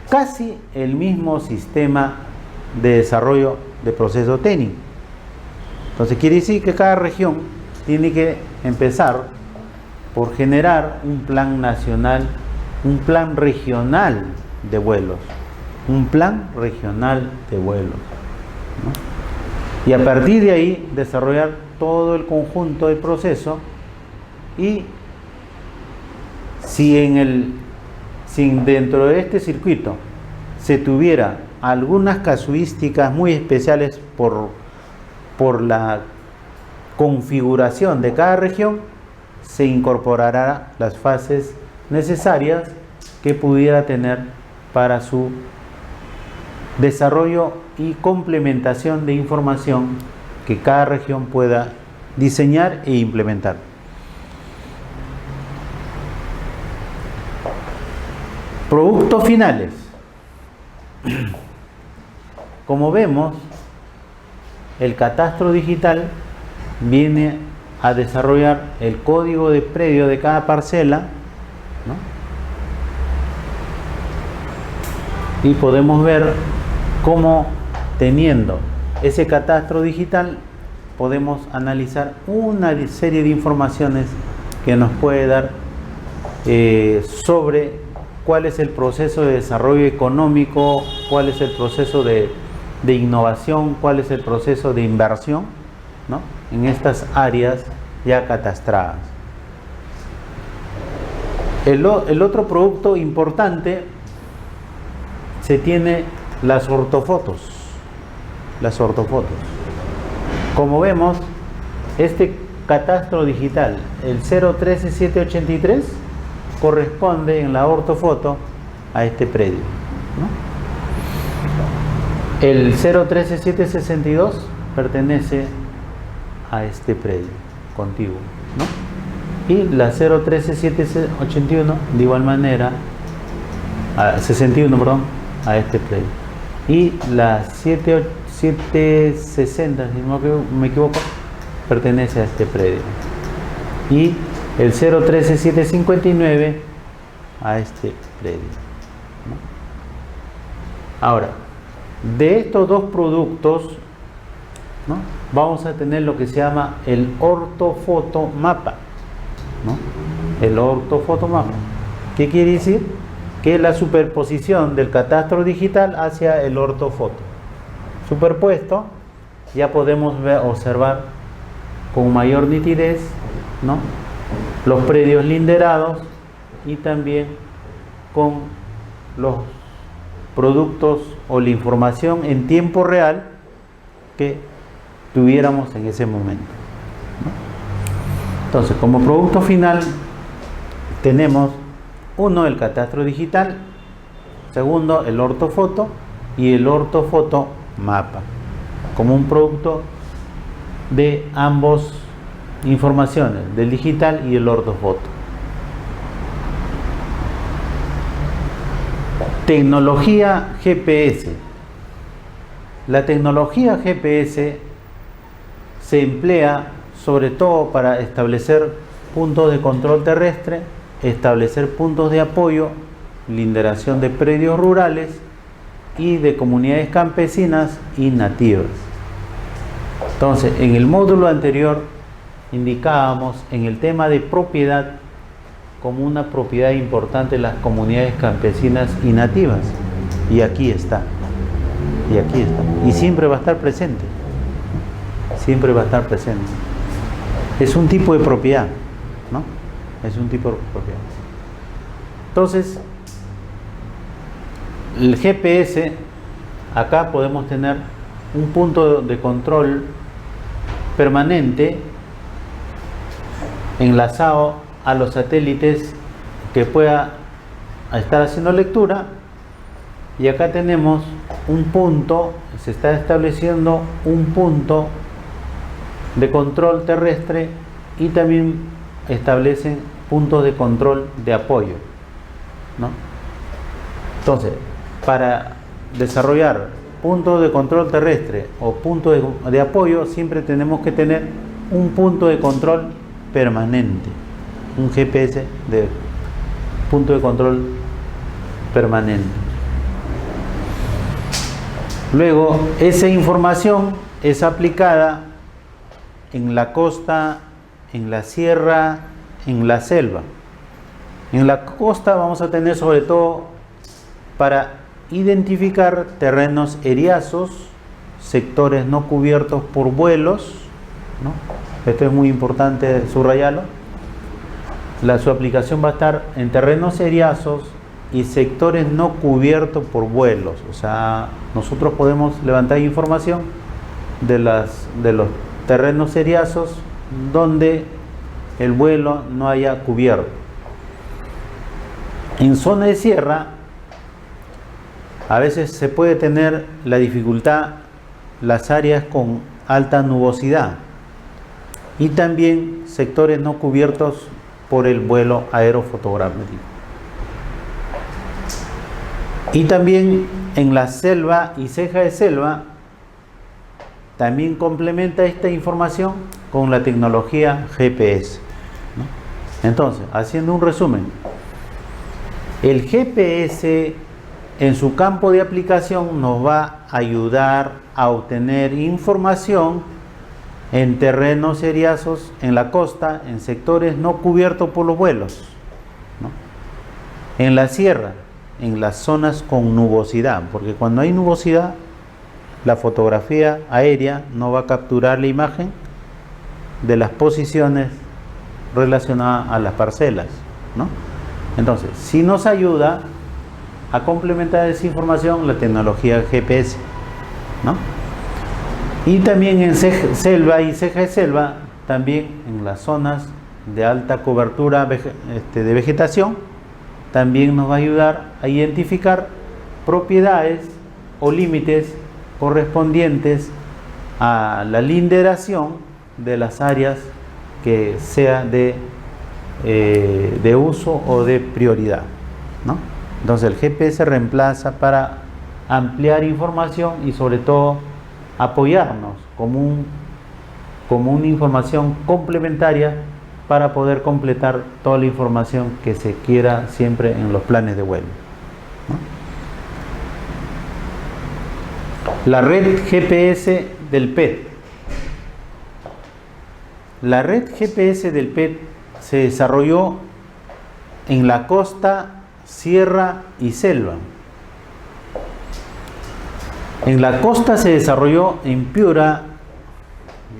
casi el mismo sistema de desarrollo de proceso técnico. Entonces quiere decir que cada región tiene que empezar por generar un plan nacional, un plan regional de vuelos, un plan regional de vuelos, ¿no? Y a partir de ahí desarrollar todo el conjunto del proceso. Y si dentro de este circuito se tuviera algunas casuísticas muy especiales por la configuración de cada región, se incorporará las fases necesarias que pudiera tener para su desarrollo y complementación de información que cada región pueda diseñar e implementar. Productos finales. Como vemos, el catastro digital viene a desarrollar el código de predio de cada parcela, ¿no? Y podemos ver cómo, teniendo ese catastro digital, podemos analizar una serie de informaciones que nos puede dar sobre cuál es el proceso de desarrollo económico, cuál es el proceso de innovación, cuál es el proceso de inversión, ¿no?, en estas áreas ya catastradas. El otro producto importante, se tiene las ortofotos. Las ortofotos. Como vemos, este catastro digital, el 013783, corresponde en la ortofoto a este predio, ¿no? El 013762 pertenece a este predio contiguo, ¿no? Y la 013781 de igual manera, 61, perdón, a este predio. Y la 760, si no me equivoco, pertenece a este predio. Y el 013759 a este predio, ¿no? Ahora, de estos dos productos, ¿no?, vamos a tener lo que se llama el ortofotomapa, ¿no? El ortofotomapa. ¿Qué quiere decir? Que es la superposición del catastro digital hacia el ortofoto. Superpuesto, ya podemos observar con mayor nitidez, ¿no?, los predios linderados y también con los productos o la información en tiempo real que tuviéramos en ese momento, ¿no? Entonces, como producto final tenemos uno, el catastro digital; segundo, el ortofoto; y el ortofoto mapa, como un producto de ambos informaciones, del digital y el ortofoto. Tecnología GPS. La tecnología GPS se emplea sobre todo para establecer puntos de control terrestre, establecer puntos de apoyo, linderación de predios rurales y de comunidades campesinas y nativas. Entonces, en el módulo anterior indicábamos en el tema de propiedad como una propiedad importante las comunidades campesinas y nativas, y aquí está, y siempre va a estar presente, siempre va a estar presente. Es un tipo de propiedad, ¿no? Es un tipo de propiedad. Entonces, el GPS, acá podemos tener un punto de control permanente enlazado a los satélites que pueda estar haciendo lectura, y acá tenemos un punto, se está estableciendo un punto de control terrestre y también establecen puntos de control de apoyo, ¿no? Entonces, para desarrollar puntos de control terrestre o puntos de apoyo, siempre tenemos que tener un punto de control permanente, un GPS de punto de control permanente. Luego, esa información es aplicada en la costa, en la sierra, en la selva. En la costa vamos a tener sobre todo para identificar terrenos eriazos, sectores no cubiertos por vuelos, ¿no? Esto es muy importante subrayarlo. Su aplicación va a estar en terrenos eriazos y sectores no cubiertos por vuelos. O sea, nosotros podemos levantar información de los terrenos eriazos donde el vuelo no haya cubierto. En zona de sierra, a veces se puede tener la dificultad las áreas con alta nubosidad y también sectores no cubiertos por el vuelo aerofotográfico. Y también en la selva y ceja de selva, también complementa esta información con la tecnología GPS, ¿no? Entonces, haciendo un resumen, el GPS en su campo de aplicación nos va a ayudar a obtener información en terrenos eriazos, en la costa, en sectores no cubiertos por los vuelos, ¿no? En la sierra, en las zonas con nubosidad, porque cuando hay nubosidad, la fotografía aérea no va a capturar la imagen de las posiciones relacionadas a las parcelas, ¿no? Entonces, si nos ayuda a complementar esa información la tecnología GPS, ¿no? Y también en selva y ceja de selva, también en las zonas de alta cobertura de vegetación, también nos va a ayudar a identificar propiedades o límites correspondientes a la linderación de las áreas que sea de uso o de prioridad, ¿no? Entonces el GPS reemplaza para ampliar información y sobre todo apoyarnos como una información complementaria para poder completar toda la información que se quiera siempre en los planes de vuelo, ¿no? La red GPS del PET. La red GPS del PET se desarrolló en la costa, sierra y selva. En la costa se desarrolló en Piura,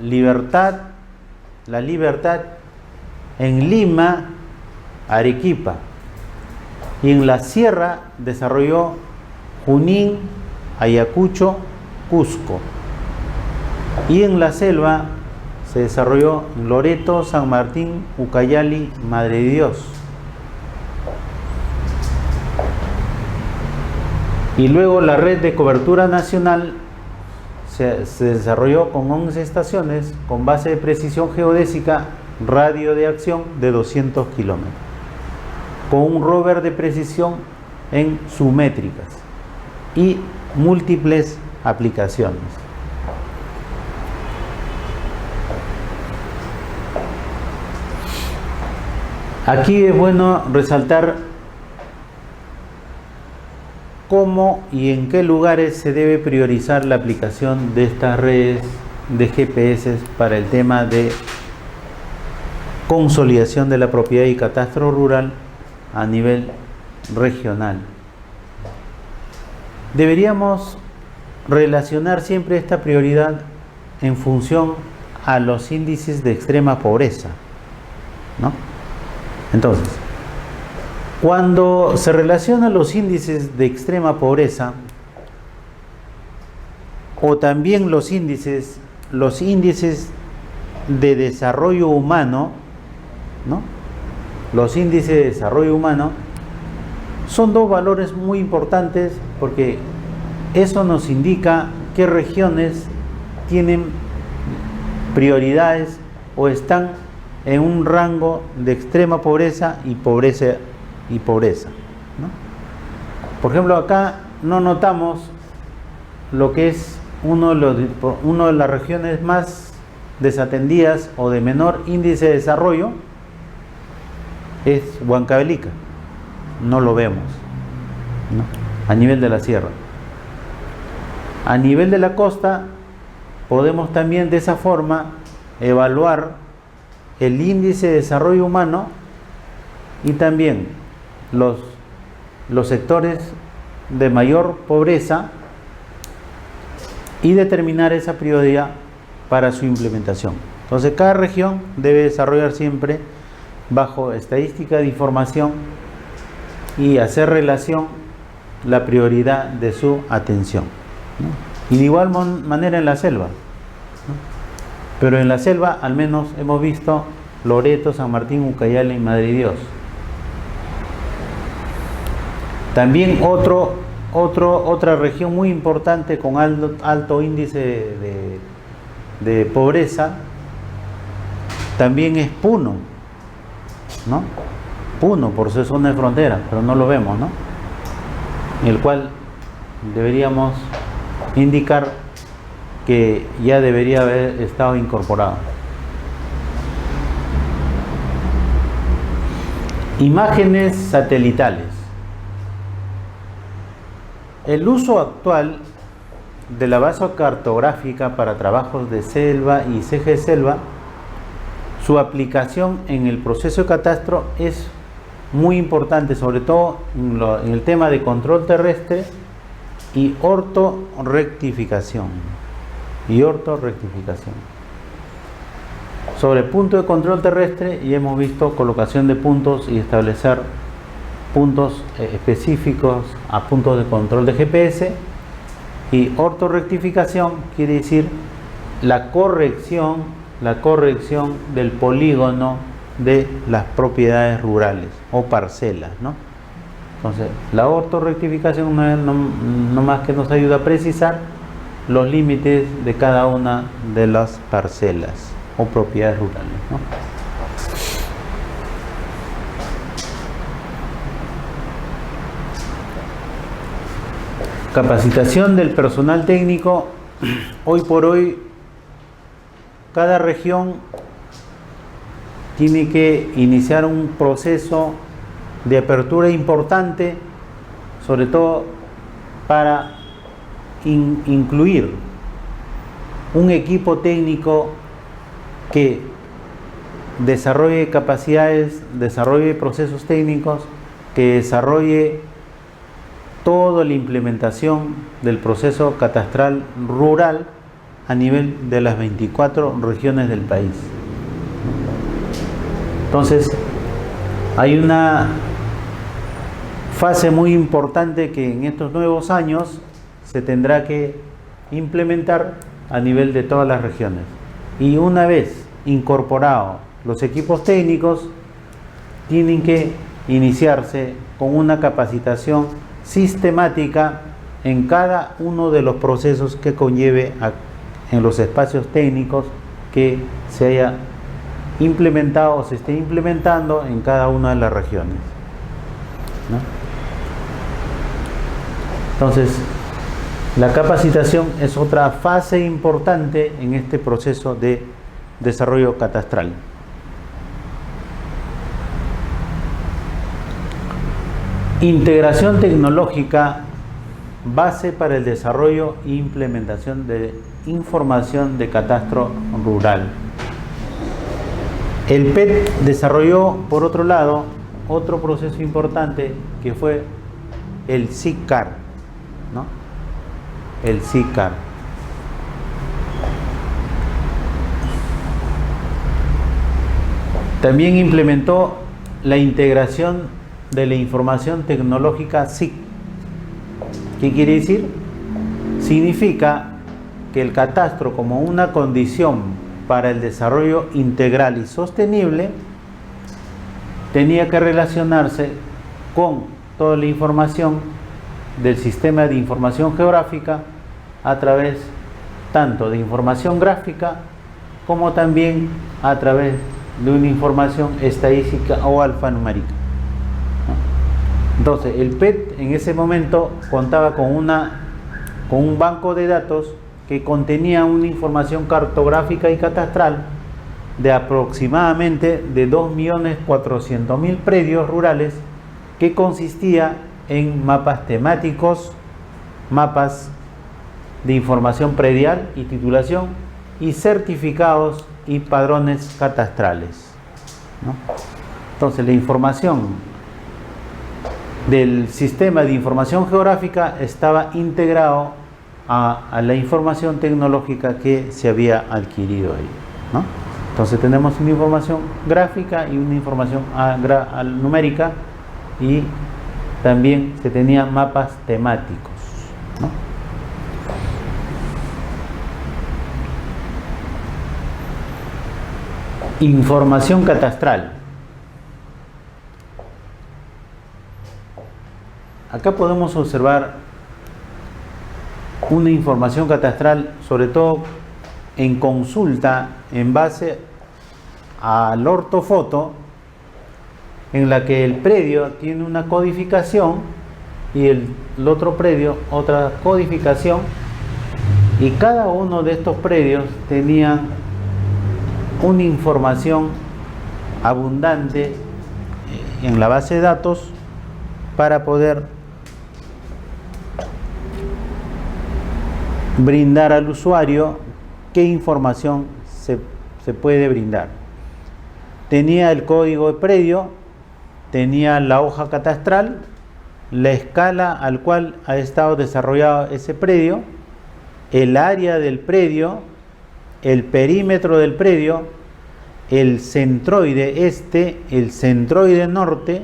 La Libertad, en Lima, Arequipa. Y en la sierra desarrolló Junín, Ayacucho, Cusco. Y en la selva se desarrolló en Loreto, San Martín, Ucayali, Madre de Dios. Y luego la red de cobertura nacional se desarrolló con 11 estaciones con base de precisión geodésica, radio de acción de 200 kilómetros, con un rover de precisión en submétricas y múltiples aplicaciones. Aquí es bueno resaltar cómo y en qué lugares se debe priorizar la aplicación de estas redes de GPS para el tema de consolidación de la propiedad y catastro rural a nivel regional. Deberíamos relacionar siempre esta prioridad en función a los índices de extrema pobreza, ¿no? Entonces, cuando se relacionan los índices de extrema pobreza o también los índices de desarrollo humano, ¿no? Los índices de desarrollo humano son dos valores muy importantes porque eso nos indica qué regiones tienen prioridades o están en un rango de extrema pobreza y pobreza, ¿no? Por ejemplo, acá no notamos lo que es una de las regiones más desatendidas o de menor índice de desarrollo, es Huancavelica. No lo vemos, ¿no? A nivel de la sierra. A nivel de la costa, podemos también de esa forma evaluar el índice de desarrollo humano y también los sectores de mayor pobreza y determinar esa prioridad para su implementación. Entonces, cada región debe desarrollar siempre bajo estadística de información y hacer relación la prioridad de su atención, ¿no? Y de igual manera en la selva, ¿no? Pero en la selva al menos hemos visto Loreto, San Martín, Ucayali y Madre de Dios. También otra región muy importante con alto índice de pobreza también es Puno, ¿no? Puno por ser zona de frontera, pero no lo vemos, ¿no? En el cual deberíamos indicar que ya debería haber estado incorporado. Imágenes satelitales. El uso actual de la base cartográfica para trabajos de selva y CG Selva, su aplicación en el proceso de catastro es muy importante, sobre todo en el tema de control terrestre y ortorrectificación. Sobre el punto de control terrestre, ya hemos visto colocación de puntos y establecer puntos específicos a puntos de control de GPS. Y ortorrectificación quiere decir la corrección del polígono de las propiedades rurales o parcelas, ¿no? Entonces, la ortorrectificación no más que nos ayuda a precisar los límites de cada una de las parcelas o propiedades rurales, ¿no? Capacitación del personal técnico. Hoy por hoy, cada región tiene que iniciar un proceso de apertura importante, sobre todo para incluir un equipo técnico que desarrolle capacidades, desarrolle procesos técnicos, que desarrolle toda la implementación del proceso catastral rural a nivel de las 24 regiones del país. Entonces, hay una fase muy importante que en estos nuevos años se tendrá que implementar a nivel de todas las regiones. Y una vez incorporados los equipos técnicos, tienen que iniciarse con una capacitación sistemática en cada uno de los procesos que conlleve en los espacios técnicos que se haya implementado o se esté implementando en cada una de las regiones, ¿no? Entonces, la capacitación es otra fase importante en este proceso de desarrollo catastral. Integración tecnológica, base para el desarrollo e implementación de información de catastro rural. El PET desarrolló, por otro lado, otro proceso importante que fue el SICAR, ¿no? El SICAR. También implementó la integración de la información tecnológica SIC. ¿Qué quiere decir? Significa que el catastro, como una condición para el desarrollo integral y sostenible, tenía que relacionarse con toda la información del sistema de información geográfica a través tanto de información gráfica como también a través de una información estadística o alfanumérica. Entonces, el PET en ese momento contaba con un banco de datos que contenía una información cartográfica y catastral de aproximadamente de 2.400.000 predios rurales, que consistía en mapas temáticos, mapas de información predial y titulación, y certificados y padrones catastrales, ¿no? Entonces, la información del sistema de información geográfica estaba integrado a la información tecnológica que se había adquirido ahí, ¿no? Entonces tenemos una información gráfica y una información numérica, y también se tenían mapas temáticos, ¿no? Información catastral. Acá podemos observar una información catastral, sobre todo en consulta en base al ortofoto, en la que el predio tiene una codificación y el otro predio otra codificación, y cada uno de estos predios tenía una información abundante en la base de datos para poder brindar al usuario qué información se puede brindar. Tenía el código de predio, tenía la hoja catastral, la escala al cual ha estado desarrollado ese predio, el área del predio, el perímetro del predio, el centroide este, el centroide norte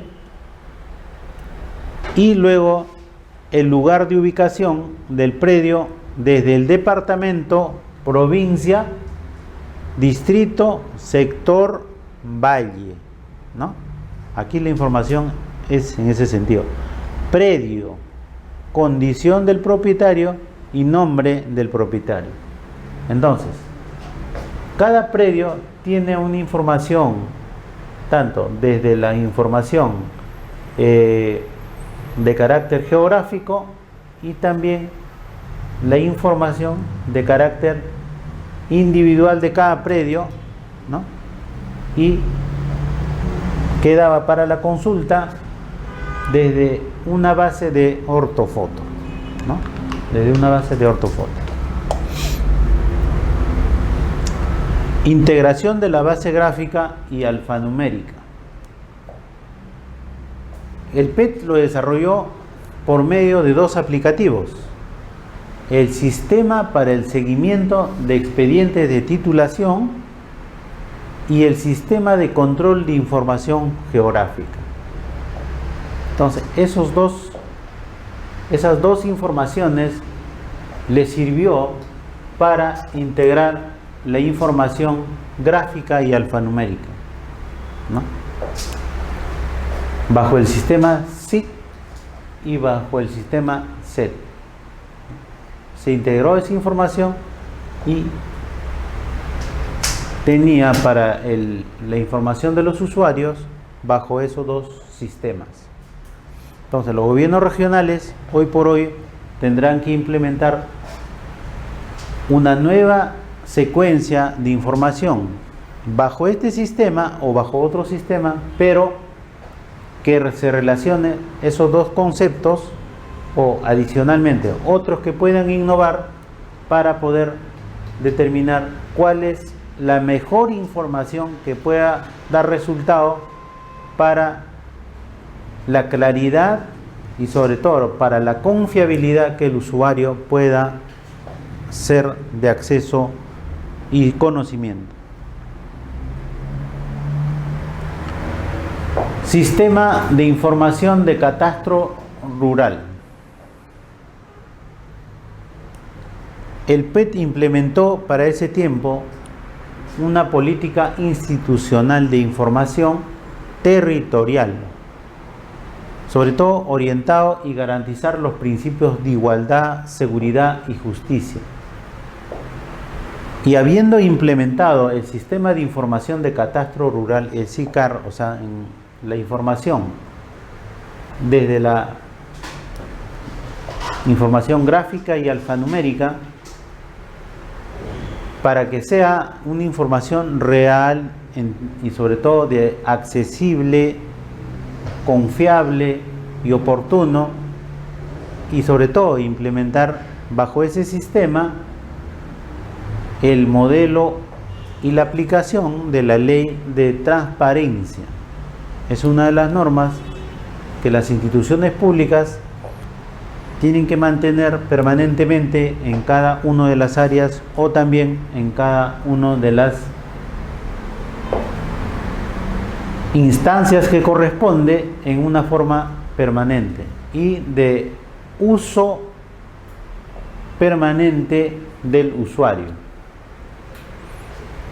y luego el lugar de ubicación del predio desde el departamento, provincia, distrito, sector, valle, ¿no? Aquí la información es en ese sentido. Predio, condición del propietario y nombre del propietario. Entonces, cada predio tiene una información, tanto desde la información de carácter geográfico y también la información de carácter individual de cada predio, ¿no? Y quedaba para la consulta desde una base de ortofoto, ¿no? Desde una base de ortofoto. Integración de la base gráfica y alfanumérica. El PET lo desarrolló por medio de dos aplicativos: el sistema para el seguimiento de expedientes de titulación y el sistema de control de información geográfica. Entonces, esas dos informaciones le sirvió para integrar la información gráfica y alfanumérica, ¿no? Bajo el sistema SIG y bajo el sistema SET. Se integró esa información y tenía para la información de los usuarios bajo esos dos sistemas. Entonces, los gobiernos regionales hoy por hoy tendrán que implementar una nueva secuencia de información bajo este sistema o bajo otro sistema, pero que se relacione esos dos conceptos o adicionalmente otros que puedan innovar para poder determinar cuál es la mejor información que pueda dar resultado para la claridad y sobre todo para la confiabilidad que el usuario pueda ser de acceso y conocimiento. Sistema de información de catastro rural. El PET implementó para ese tiempo una política institucional de información territorial, sobre todo orientado y garantizar los principios de igualdad, seguridad y justicia. Y habiendo implementado el sistema de información de catastro rural, el SICAR, o sea, la información desde la información gráfica y alfanumérica, para que sea una información real y sobre todo de accesible, confiable y oportuno, y sobre todo implementar bajo ese sistema el modelo y la aplicación de la ley de transparencia. Es una de las normas que las instituciones públicas tienen que mantener permanentemente en cada una de las áreas o también en cada una de las instancias que corresponde en una forma permanente y de uso permanente del usuario.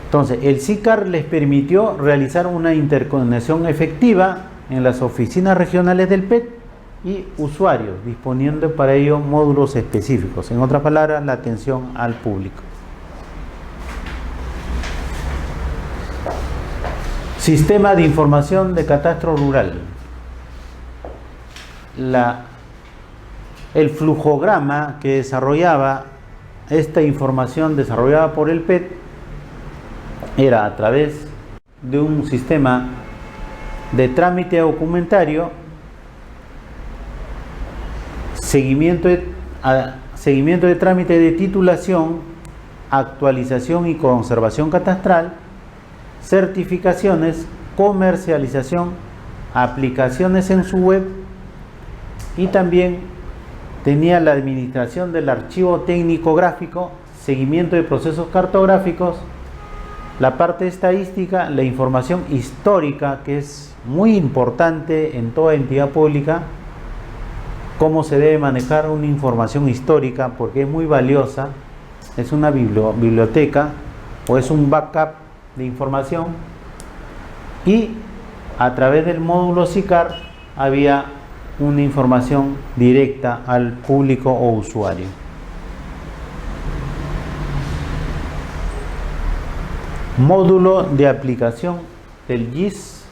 Entonces, el SICAR les permitió realizar una interconexión efectiva en las oficinas regionales del PET y usuarios, disponiendo para ello módulos específicos. En otras palabras, la atención al público. Sistema de información de catastro rural. El flujograma que desarrollaba esta información desarrollada por el PET era a través de un sistema de trámite documentario, seguimiento seguimiento de trámite de titulación, actualización y conservación catastral, certificaciones, comercialización, aplicaciones en su web, y también tenía la administración del archivo técnico gráfico, seguimiento de procesos cartográficos, la parte estadística, la información histórica, que es muy importante en toda entidad pública, cómo se debe manejar una información histórica, porque es muy valiosa, es una biblioteca o es un backup de información, y a través del módulo SICAR había una información directa al público o usuario. Módulo de aplicación del GIS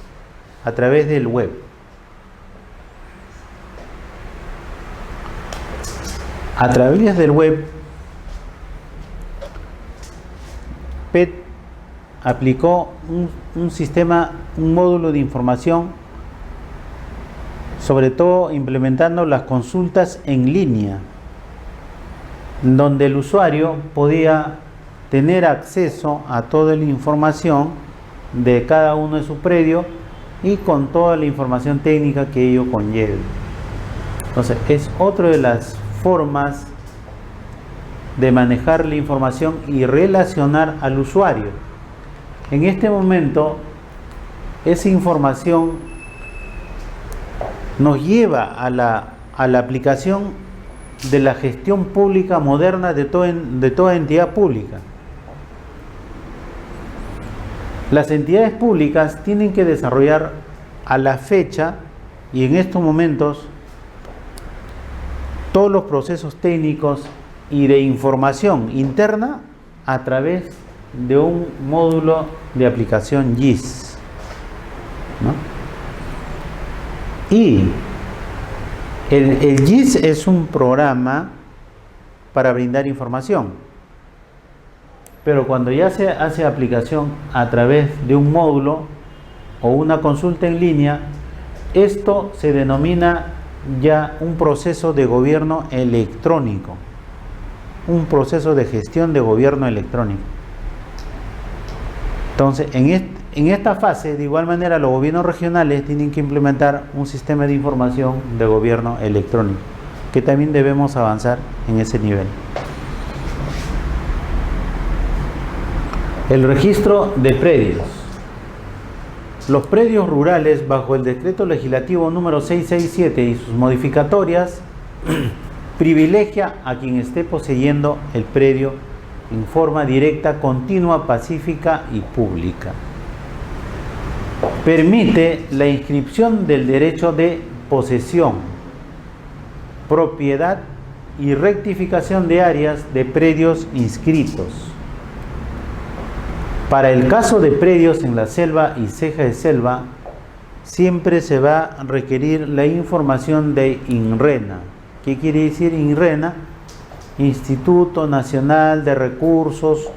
a través del web. A través del web, PET aplicó un sistema, un módulo de información, sobre todo implementando las consultas en línea, donde el usuario podía tener acceso a toda la información de cada uno de sus predios y con toda la información técnica que ello conlleve. Entonces, es otra de las formas de manejar la información y relacionar al usuario. En este momento, esa información nos lleva a la aplicación de la gestión pública moderna de toda entidad pública. Las entidades públicas tienen que desarrollar a la fecha y en estos momentos todos los procesos técnicos y de información interna a través de un módulo de aplicación GIS, ¿no? Y el GIS es un programa para brindar información, pero cuando ya se hace aplicación a través de un módulo o una consulta en línea, esto se denomina ya un proceso de gobierno electrónico, un proceso de gestión de gobierno electrónico. Entonces, en esta fase, de igual manera, los gobiernos regionales tienen que implementar un sistema de información de gobierno electrónico, que también debemos avanzar en ese nivel. El registro de predios. Los predios rurales, bajo el decreto legislativo número 667 y sus modificatorias, privilegia a quien esté poseyendo el predio en forma directa, continua, pacífica y pública. Permite la inscripción del derecho de posesión, propiedad y rectificación de áreas de predios inscritos. Para el caso de predios en la selva y ceja de selva, siempre se va a requerir la información de INRENA. ¿Qué quiere decir INRENA? Instituto Nacional de Recursos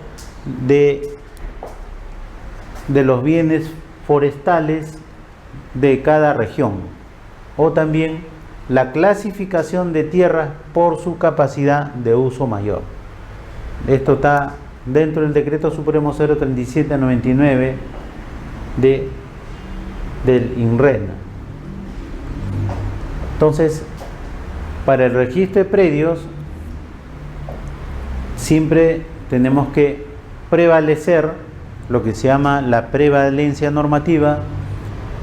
de los Bienes Forestales de cada región, o también la clasificación de tierras por su capacidad de uso mayor. Esto está dentro del Decreto Supremo 037/99 del INRENA. Entonces, para el registro de predios, siempre tenemos que prevalecer lo que se llama la prevalencia normativa,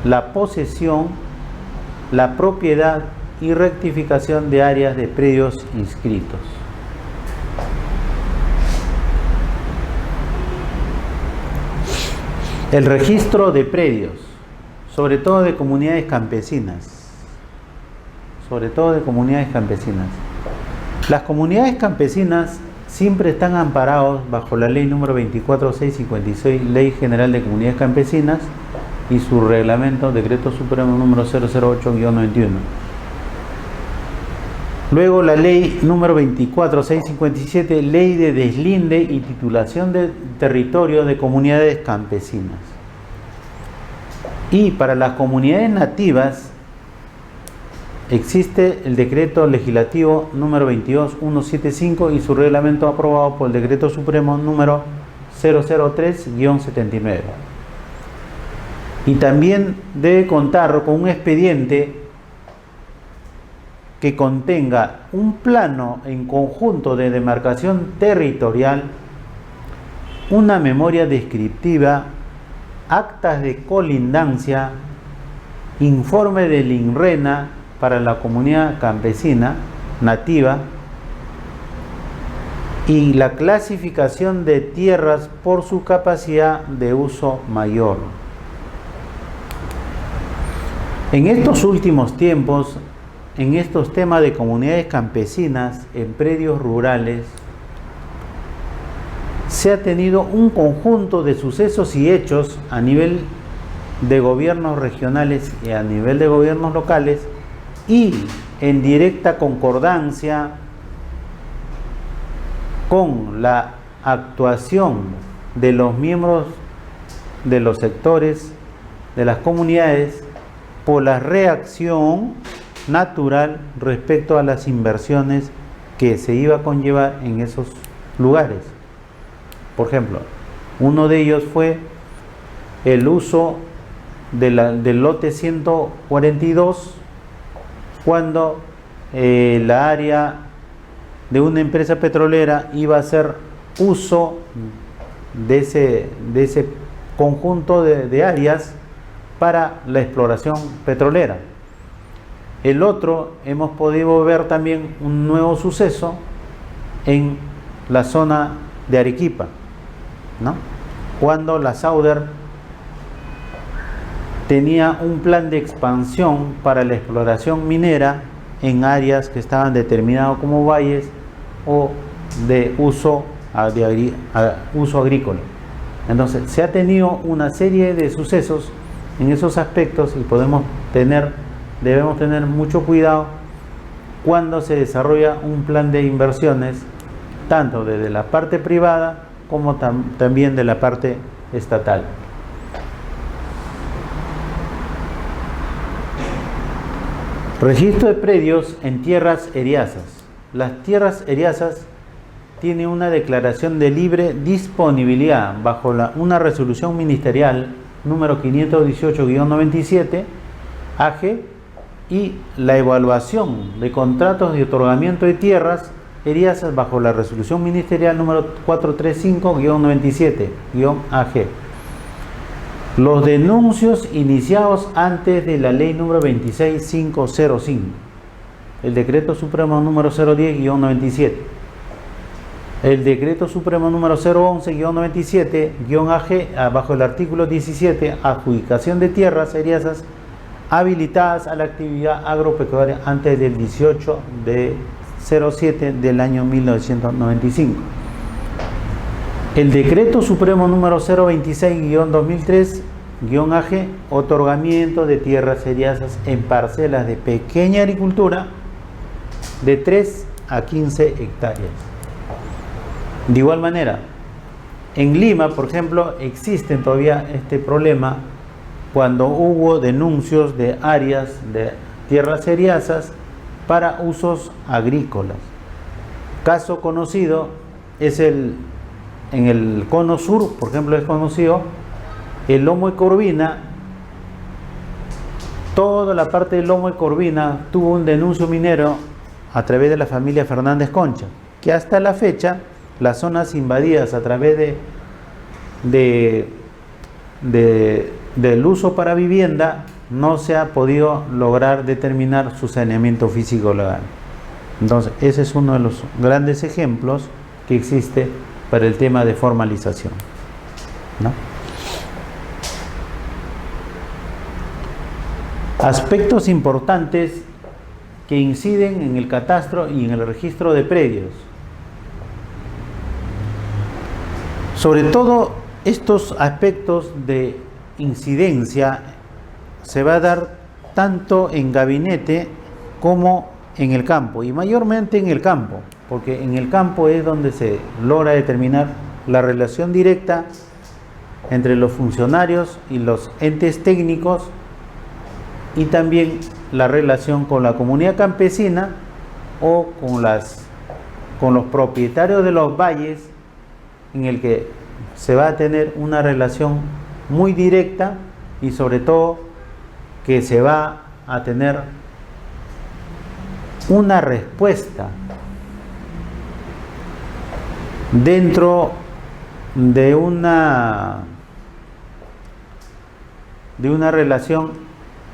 la posesión, la propiedad y rectificación de áreas de predios inscritos. El registro de predios, sobre todo de comunidades campesinas. Las comunidades campesinas siempre están amparados bajo la ley número 24656, Ley General de Comunidades Campesinas, y su reglamento, Decreto Supremo número 008-91. Luego la ley número 24657, Ley de Deslinde y Titulación de Territorio de Comunidades Campesinas. Y para las comunidades nativas, existe el decreto legislativo número 22175 y su reglamento aprobado por el decreto supremo número 003-79. Y también debe contar con un expediente que contenga un plano en conjunto de demarcación territorial, una memoria descriptiva, actas de colindancia, informe del INRENA para la comunidad campesina nativa y la clasificación de tierras por su capacidad de uso mayor. En estos últimos tiempos, en estos temas de comunidades campesinas en predios rurales, se ha tenido un conjunto de sucesos y hechos a nivel de gobiernos regionales y a nivel de gobiernos locales y en directa concordancia con la actuación de los miembros de los sectores de las comunidades por la reacción natural respecto a las inversiones que se iba a conllevar en esos lugares. Por ejemplo, uno de ellos fue el uso del lote 142 cuando la área de una empresa petrolera iba a hacer uso de ese conjunto de áreas para la exploración petrolera. El otro, hemos podido ver también un nuevo suceso en la zona de Arequipa, ¿no? Cuando la Sauder tenía un plan de expansión para la exploración minera en áreas que estaban determinadas como valles o de uso agrícola. Entonces, se ha tenido una serie de sucesos en esos aspectos y debemos tener mucho cuidado cuando se desarrolla un plan de inversiones, tanto desde la parte privada como también de la parte estatal. Registro de predios en tierras eriazas. Las tierras eriazas tienen una declaración de libre disponibilidad bajo una resolución ministerial número 518-97 AG y la evaluación de contratos de otorgamiento de tierras eriazas bajo la resolución ministerial número 435-97 AG. Los denuncios iniciados antes de la ley número 26505, el decreto supremo número 010-97, el decreto supremo número 011-97-AG bajo el artículo 17, adjudicación de tierras eriazas habilitadas a la actividad agropecuaria antes del 18 de 07 del año 1995. El decreto supremo número 026-2003-AG, otorgamiento de tierras eriazas en parcelas de pequeña agricultura de 3 a 15 hectáreas. De igual manera, en Lima, por ejemplo, existe todavía este problema cuando hubo denuncios de áreas de tierras eriazas para usos agrícolas. Caso conocido es en el cono sur, por ejemplo, es conocido el lomo de Corvina. Toda la parte del lomo de Corvina tuvo un denuncio minero a través de la familia Fernández Concha, que hasta la fecha las zonas invadidas a través del uso para vivienda no se ha podido lograr determinar su saneamiento físico legal. Entonces, ese es uno de los grandes ejemplos que existe para el tema de formalización, ¿no? Aspectos importantes que inciden en el catastro y en el registro de predios. Sobre todo, estos aspectos de incidencia se va a dar tanto en gabinete como en el campo, y mayormente en el campo, porque en el campo es donde se logra determinar la relación directa entre los funcionarios y los entes técnicos y también la relación con la comunidad campesina o con los propietarios de los valles, en el que se va a tener una relación muy directa y sobre todo que se va a tener una respuesta dentro de una relación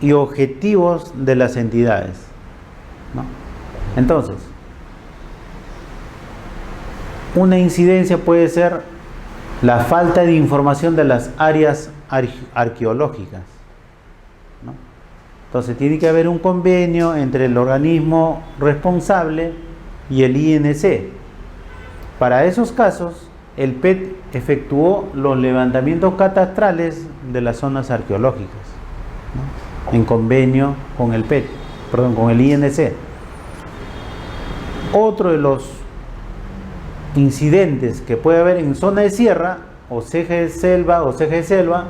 y objetivos de las entidades, ¿no? Entonces, una incidencia puede ser la falta de información de las áreas arqueológicas, ¿no? Entonces tiene que haber un convenio entre el organismo responsable y el INC. Para esos casos, el PET efectuó los levantamientos catastrales de las zonas arqueológicas, ¿no? En convenio con el PET, con el INC. Otro de los incidentes que puede haber en zona de sierra o ceje de selva,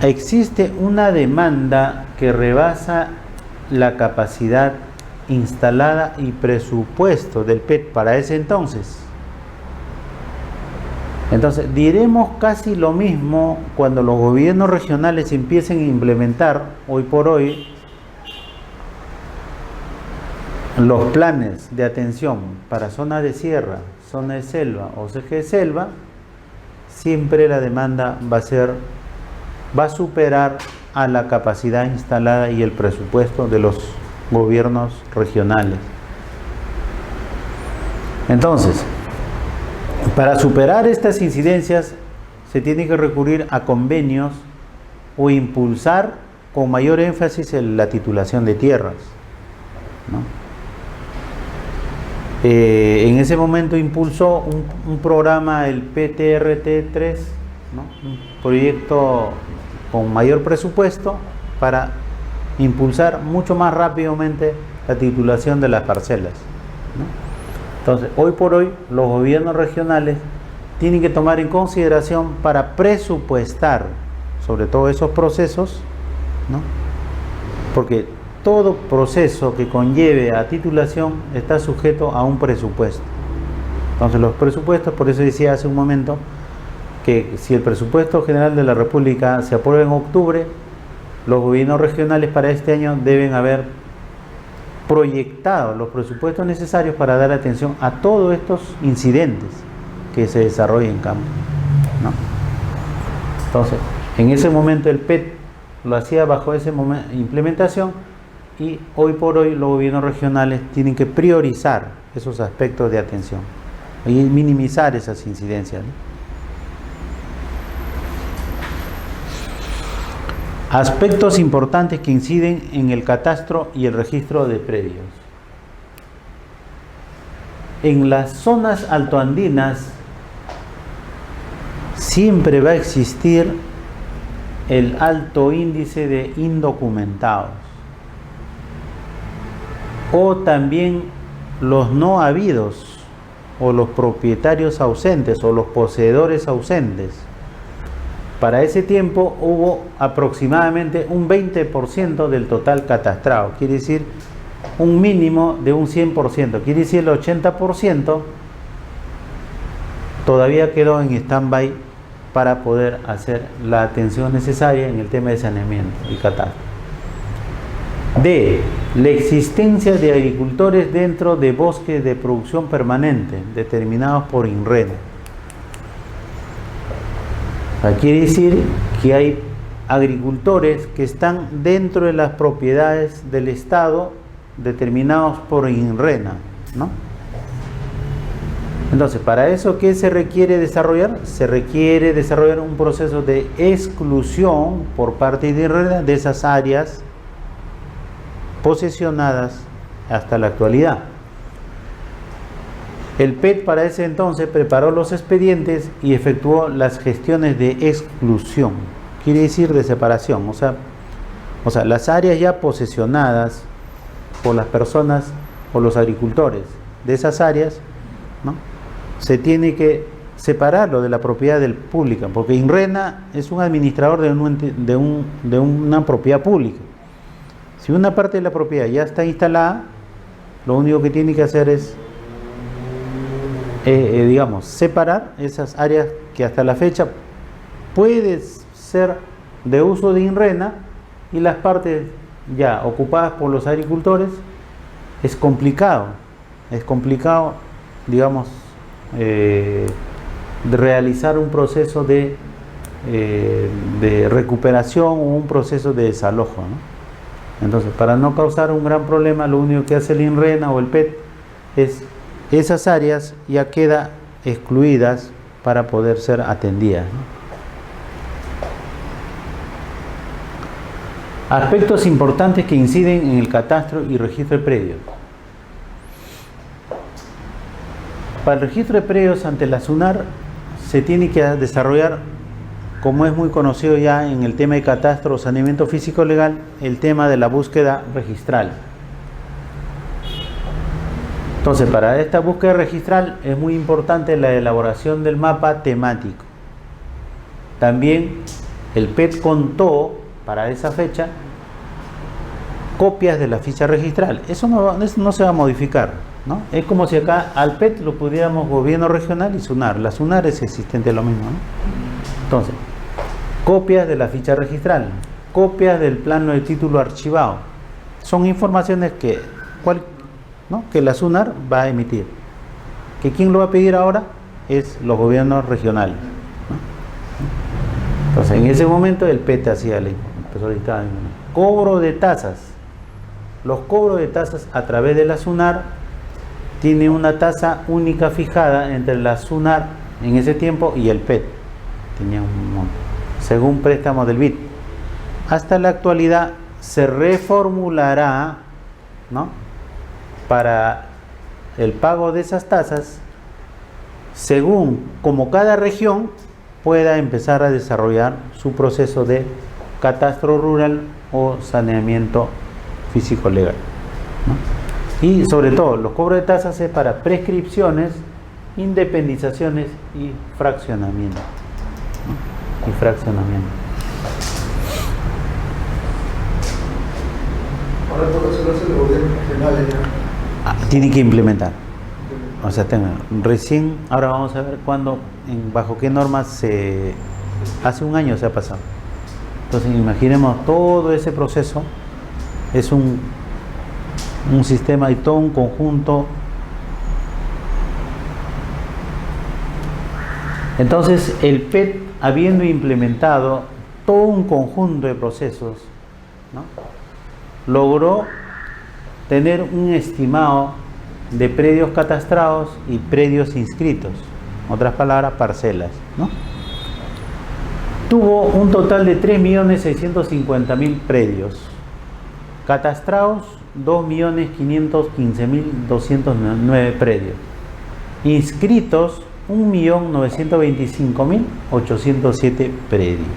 existe una demanda que rebasa la capacidad instalada y presupuesto del PET para ese entonces. Entonces diremos casi lo mismo cuando los gobiernos regionales empiecen a implementar hoy por hoy los planes de atención para zona de sierra, zona de selva o ceje de selva. Siempre la demanda va a superar a la capacidad instalada y el presupuesto de los gobiernos regionales. Entonces, para superar estas incidencias se tiene que recurrir a convenios o impulsar con mayor énfasis en la titulación de tierras, ¿no? En ese momento impulsó un programa, el PTRT3, ¿no? Un proyecto con mayor presupuesto para impulsar mucho más rápidamente la titulación de las parcelas, ¿no? Entonces, hoy por hoy, los gobiernos regionales tienen que tomar en consideración para presupuestar sobre todo esos procesos, ¿no? Porque todo proceso que conlleve a titulación está sujeto a un presupuesto. Entonces, los presupuestos, por eso decía hace un momento, que si el presupuesto general de la República se aprueba en octubre, los gobiernos regionales para este año deben haber proyectado los presupuestos necesarios para dar atención a todos estos incidentes que se desarrollan en campo, ¿no? Entonces, en ese momento el PET lo hacía bajo esa implementación, y hoy por hoy los gobiernos regionales tienen que priorizar esos aspectos de atención y minimizar esas incidencias, ¿no? Aspectos importantes que inciden en el catastro y el registro de predios. En las zonas altoandinas siempre va a existir el alto índice de indocumentados, o también los no habidos, o los propietarios ausentes, o los poseedores ausentes. Para ese tiempo hubo aproximadamente un 20% del total catastrado, quiere decir un mínimo de un 100%, quiere decir el 80% todavía quedó en stand-by para poder hacer la atención necesaria en el tema de saneamiento y catastro. D. La existencia de agricultores dentro de bosques de producción permanente determinados por INRENA. Quiere decir que hay agricultores que están dentro de las propiedades del Estado determinados por INRENA, ¿no? Entonces, para eso, ¿qué se requiere desarrollar? Se requiere desarrollar un proceso de exclusión por parte de INRENA de esas áreas posesionadas hasta la actualidad. El PET para ese entonces preparó los expedientes y efectuó las gestiones de exclusión, quiere decir de separación, o sea, las áreas ya posesionadas por las personas o los agricultores de esas áreas, ¿no? Se tiene que separarlo de la propiedad del pública, porque INRENA es un administrador de una propiedad pública. Si una parte de la propiedad ya está instalada, lo único que tiene que hacer es, digamos, separar esas áreas que hasta la fecha puede ser de uso de INRENA y las partes ya ocupadas por los agricultores. Es complicado, digamos, de realizar un proceso de recuperación o un proceso de desalojo, ¿no? Entonces, para no causar un gran problema, lo único que hace el INRENA o el PET es esas áreas ya quedan excluidas para poder ser atendidas, ¿no? Aspectos importantes que inciden en el catastro y registro de predios. Para el registro de predios ante la SUNAR se tiene que desarrollar, como es muy conocido ya en el tema de catastro o saneamiento físico legal, el tema de la búsqueda registral. Entonces, para esta búsqueda registral es muy importante la elaboración del mapa temático. También el PET contó para esa fecha copias de la ficha registral. Eso no se va a modificar, ¿no? Es como si acá al PET lo pudiéramos gobierno regional y SUNAR. La SUNAR es existente lo mismo, ¿no? Entonces, copias de la ficha registral, copias del plano de título archivado. Son informaciones que la SUNAR va a emitir. ¿Que quién lo va a pedir ahora? Es los gobiernos regionales, ¿no? Entonces, en ese momento el PET hacía cobro de tasas. Los cobros de tasas a través de la SUNAR tiene una tasa única fijada entre la SUNAR en ese tiempo y el PET. Tenía un monto, según préstamos del BID. Hasta la actualidad se reformulará, ¿no?, para el pago de esas tasas según como cada región pueda empezar a desarrollar su proceso de catastro rural o saneamiento físico legal, ¿no? Y sobre todo los cobros de tasas es para prescripciones, independizaciones y fraccionamiento, ¿no? Y fraccionamiento. Ahora todo eso lo hace el gobierno regional ya. Tiene que implementar. O sea, recién, ahora vamos a ver cuándo, bajo qué normas hace un año se ha pasado. Entonces imaginemos todo ese proceso, es un sistema y todo un conjunto. Entonces el PET, habiendo implementado todo un conjunto de procesos, ¿no?, logró tener un estimado de predios catastrados y predios inscritos, en otras palabras, parcelas, ¿no? Tuvo un total de 3.650.000 predios, catastrados 2.515.209 predios, inscritos 1.925.807 predios,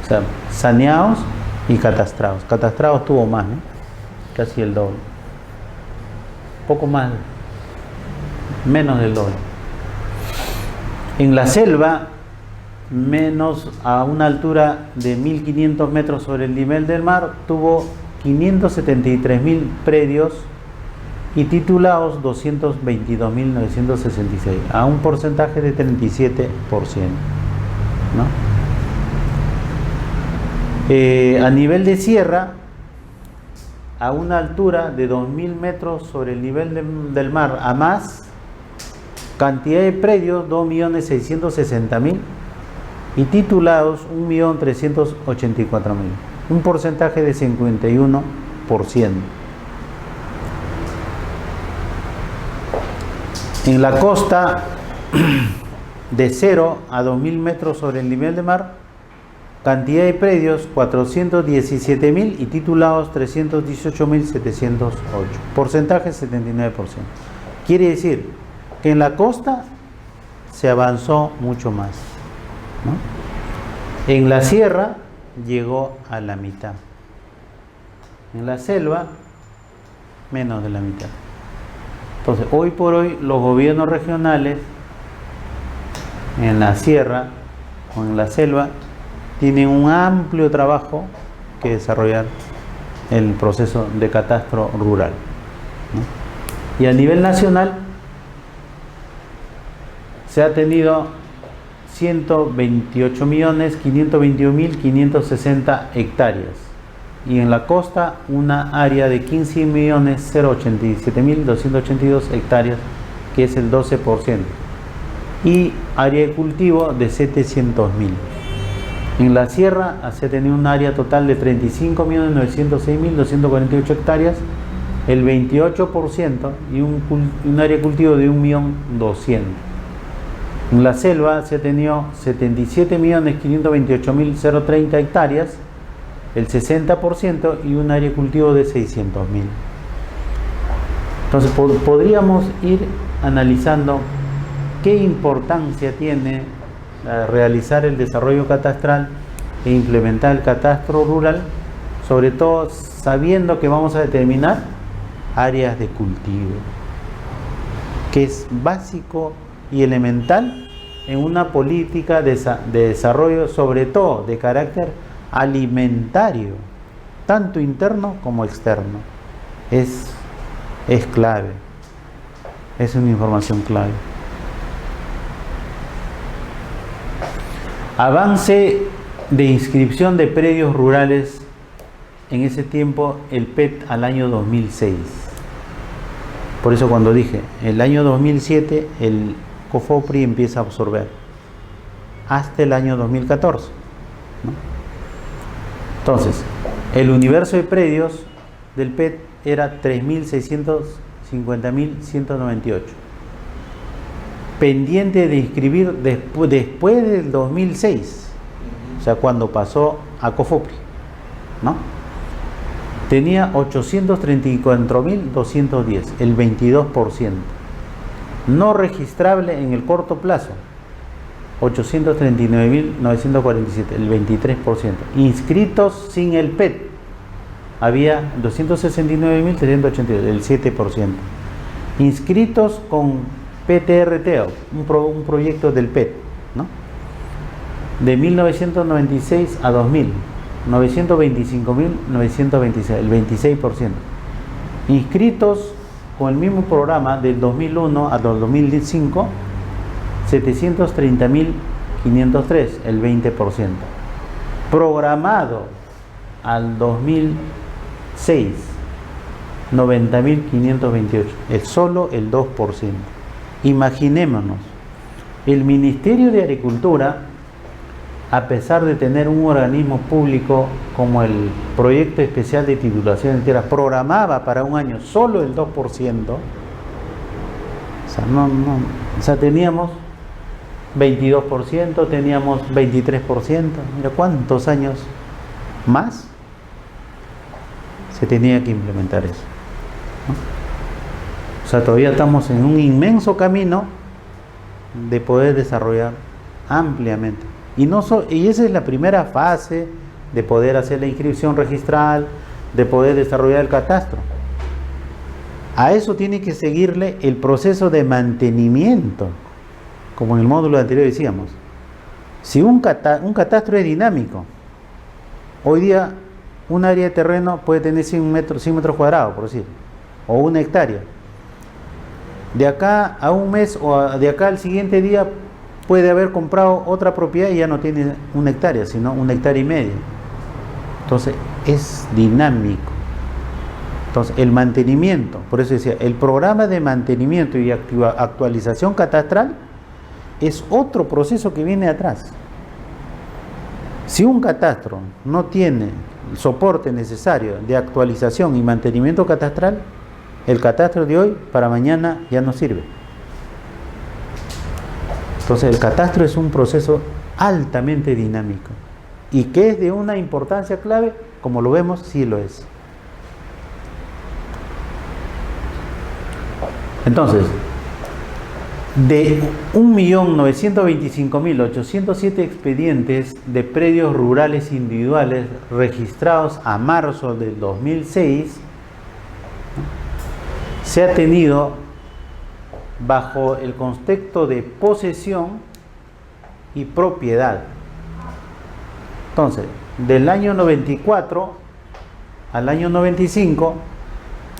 o sea, saneados y catastrados. Catastrados tuvo más, ¿no?, casi el doble, poco más, menos del doble. En la selva, menos a una altura de 1.500 metros sobre el nivel del mar, tuvo 573.000 predios y titulados 222.966, a un porcentaje de 37%, ¿no? A nivel de sierra, a una altura de 2.000 metros sobre el nivel del mar a más, cantidad de predios 2.660.000 y titulados 1.384.000, un porcentaje de 51%. En la costa, de 0 a 2.000 metros sobre el nivel del mar, cantidad de predios 417.000 y titulados 318.708, porcentaje 79%. Quiere decir que en la costa se avanzó mucho más, ¿no? En la sierra llegó a la mitad, en la selva menos de la mitad. Entonces, hoy por hoy los gobiernos regionales en la sierra o en la selva tienen un amplio trabajo que desarrollar el proceso de catastro rural, ¿no? Y a nivel nacional se ha tenido 128.521.560 hectáreas, y en la costa una área de 15.087.282 hectáreas, que es el 12%, y área de cultivo de 700.000. En la sierra se ha tenido un área total de 35.906.248 hectáreas, el 28%, y un área de cultivo de 1.200.000. En la selva se ha tenido 77.528.030 hectáreas, el 60%, y un área de cultivo de 600.000. Entonces podríamos ir analizando qué importancia tiene realizar el desarrollo catastral e implementar el catastro rural, sobre todo sabiendo que vamos a determinar áreas de cultivo, que es básico y elemental en una política de desarrollo, sobre todo de carácter alimentario, tanto interno como externo. Es clave, es una información clave. Avance de inscripción de predios rurales en ese tiempo, el PET al año 2006. Por eso cuando dije el año 2007, el COFOPRI empieza a absorber hasta el año 2014, ¿no? Entonces, el universo de predios del PET era 3.650.198. Pendiente de inscribir después del 2006, o sea, cuando pasó a COFOPRI, ¿no? Tenía 834.210, el 22%. No registrable en el corto plazo, 839.947, el 23%. Inscritos sin el PET, había 269.382, el 7%. Inscritos con PTRT, un proyecto del PET, ¿no? De 1996 a 2000, 925.926, el 26%. Inscritos con el mismo programa del 2001 a 2005, 730.503, el 20%. Programado al 2006, 90.528, solo el 2%. Imaginémonos, el Ministerio de Agricultura, a pesar de tener un organismo público como el Proyecto Especial de Titulación de Tierras, programaba para un año solo el 2%. O sea, teníamos 22%, teníamos 23%. Mira cuántos años más se tenía que implementar eso, ¿no? O sea, todavía estamos en un inmenso camino de poder desarrollar ampliamente. Y esa es la primera fase de poder hacer la inscripción registral, de poder desarrollar el catastro. A eso tiene que seguirle el proceso de mantenimiento, como en el módulo anterior decíamos. Si un catastro es dinámico, hoy día un área de terreno puede tener 100 metros cuadrados, por decir, o 1 hectárea. De acá a un mes o de acá al siguiente día puede haber comprado otra propiedad y ya no tiene 1 hectárea, sino 1,5 hectáreas. Entonces es dinámico. Entonces el mantenimiento, por eso decía, el programa de mantenimiento y actualización catastral es otro proceso que viene atrás. Si un catastro no tiene el soporte necesario de actualización y mantenimiento catastral, el catastro de hoy para mañana ya no sirve. Entonces el catastro es un proceso altamente dinámico, y que es de una importancia clave, como lo vemos, sí lo es. Entonces, de 1.925.807 expedientes de predios rurales individuales registrados a marzo del 2006, se ha tenido, bajo el contexto de posesión y propiedad. Entonces, del año 94 al año 95,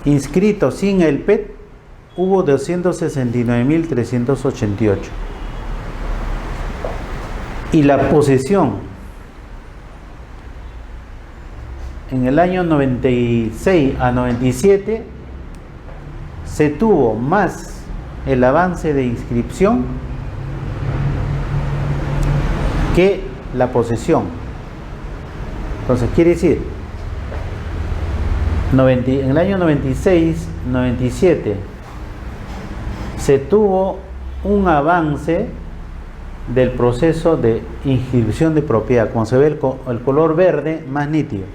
inscritos sin el PET, hubo 269.388. Y la posesión en el año 96 a 97 se tuvo más el avance de inscripción que la posesión. Entonces quiere decir, en el año 96, 97 se tuvo un avance del proceso de inscripción de propiedad, como se ve el color verde más nítido,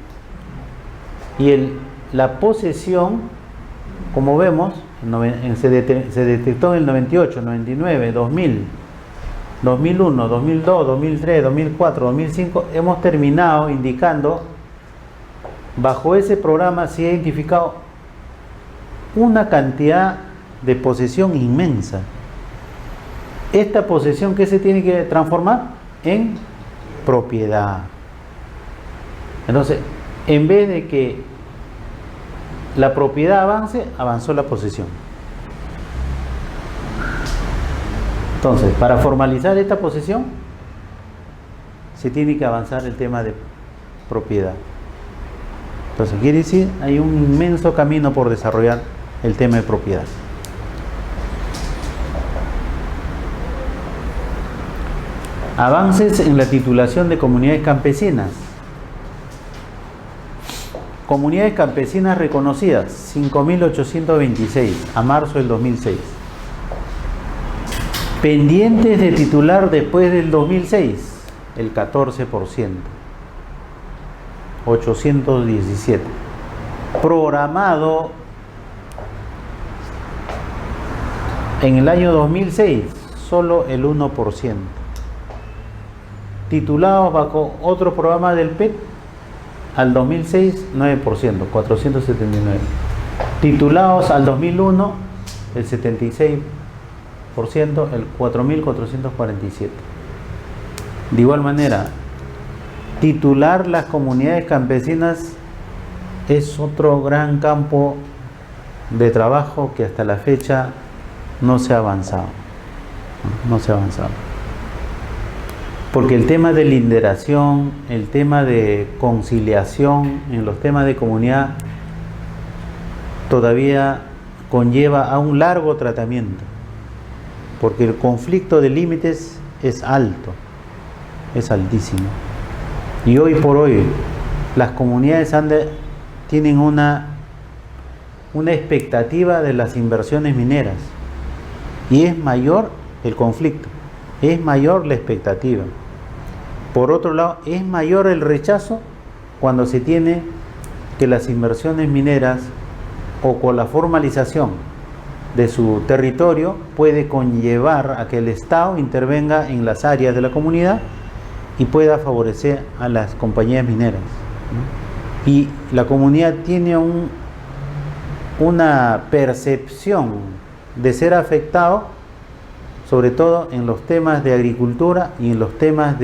y la posesión, como vemos, se detectó en el 98, 99, 2000, 2001, 2002, 2003, 2004, 2005. Hemos terminado indicando, bajo ese programa se ha identificado una cantidad de posesión inmensa. Esta posesión, ¿qué se tiene que transformar? En propiedad. Entonces, en vez de que la propiedad avance, avanzó la posesión. Entonces, para formalizar esta posesión, se tiene que avanzar el tema de propiedad. Entonces, quiere decir, hay un inmenso camino por desarrollar el tema de propiedad. Avances en la titulación de comunidades campesinas. Comunidades campesinas reconocidas, 5.826 a marzo del 2006. Pendientes de titular después del 2006, el 14%, 817. Programado en el año 2006, solo el 1%. Titulados bajo otro programa del PET, al 2006, 9%, 479. Titulados al 2001, el 76%, el 4.447. De igual manera, titular las comunidades campesinas es otro gran campo de trabajo que hasta la fecha no se ha avanzado. No se ha avanzado. Porque el tema de linderación, el tema de conciliación en los temas de comunidad todavía conlleva a un largo tratamiento, porque el conflicto de límites es alto, es altísimo. Y hoy por hoy las comunidades tienen una expectativa de las inversiones mineras, y es mayor el conflicto, es mayor la expectativa. Por otro lado, es mayor el rechazo cuando se tiene que las inversiones mineras o con la formalización de su territorio puede conllevar a que el Estado intervenga en las áreas de la comunidad y pueda favorecer a las compañías mineras, ¿no? Y la comunidad tiene una percepción de ser afectado, sobre todo en los temas de agricultura y en los temas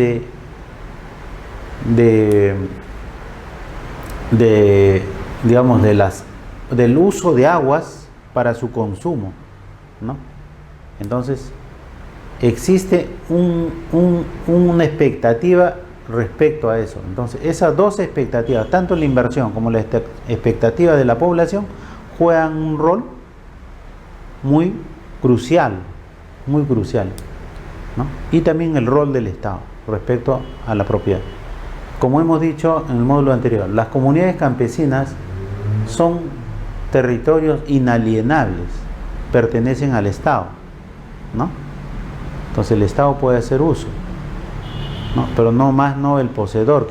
digamos, del uso de aguas para su consumo, ¿no? Entonces, existe una expectativa respecto a eso. Entonces, esas dos expectativas, tanto la inversión como la expectativa de la población, juegan un rol muy crucial, ¿no? Y también el rol del Estado respecto a la propiedad. Como hemos dicho en el módulo anterior, las comunidades campesinas son territorios inalienables, pertenecen al Estado, ¿no? Entonces el Estado puede hacer uso, ¿no? Pero no el poseedor,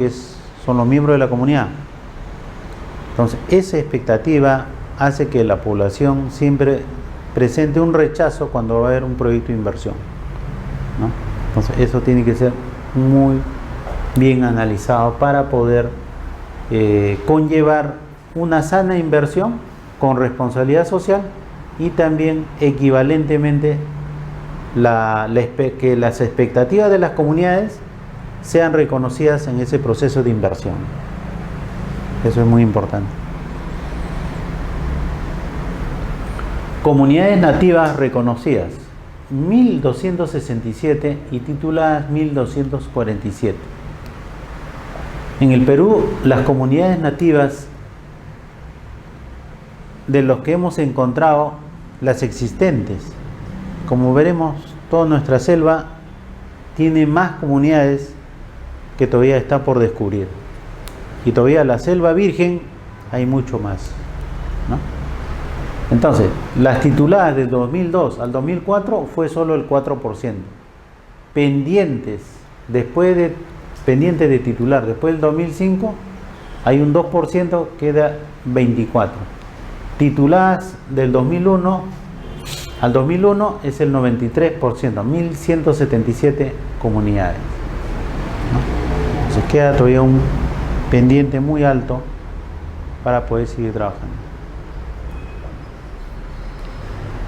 son los miembros de la comunidad. Entonces esa expectativa hace que la población siempre presente un rechazo cuando va a haber un proyecto de inversión, ¿no? Entonces eso tiene que ser muy bien analizado para poder conllevar una sana inversión con responsabilidad social, y también equivalentemente que las expectativas de las comunidades sean reconocidas en ese proceso de inversión. Eso es muy importante. Comunidades nativas reconocidas, 1267 y tituladas 1247. En el Perú, las comunidades nativas de los que hemos encontrado, las existentes, como veremos, toda nuestra selva tiene más comunidades que todavía está por descubrir. Y todavía la selva virgen hay mucho más, ¿no? Entonces, las tituladas del 2002 al 2004 fue solo el 4%. Pendientes de titular después del 2005 hay un 2%, queda 24. Tituladas del 2001 al 2001 es el 93%, 1177 comunidades, ¿no? Entonces queda todavía un pendiente muy alto para poder seguir trabajando.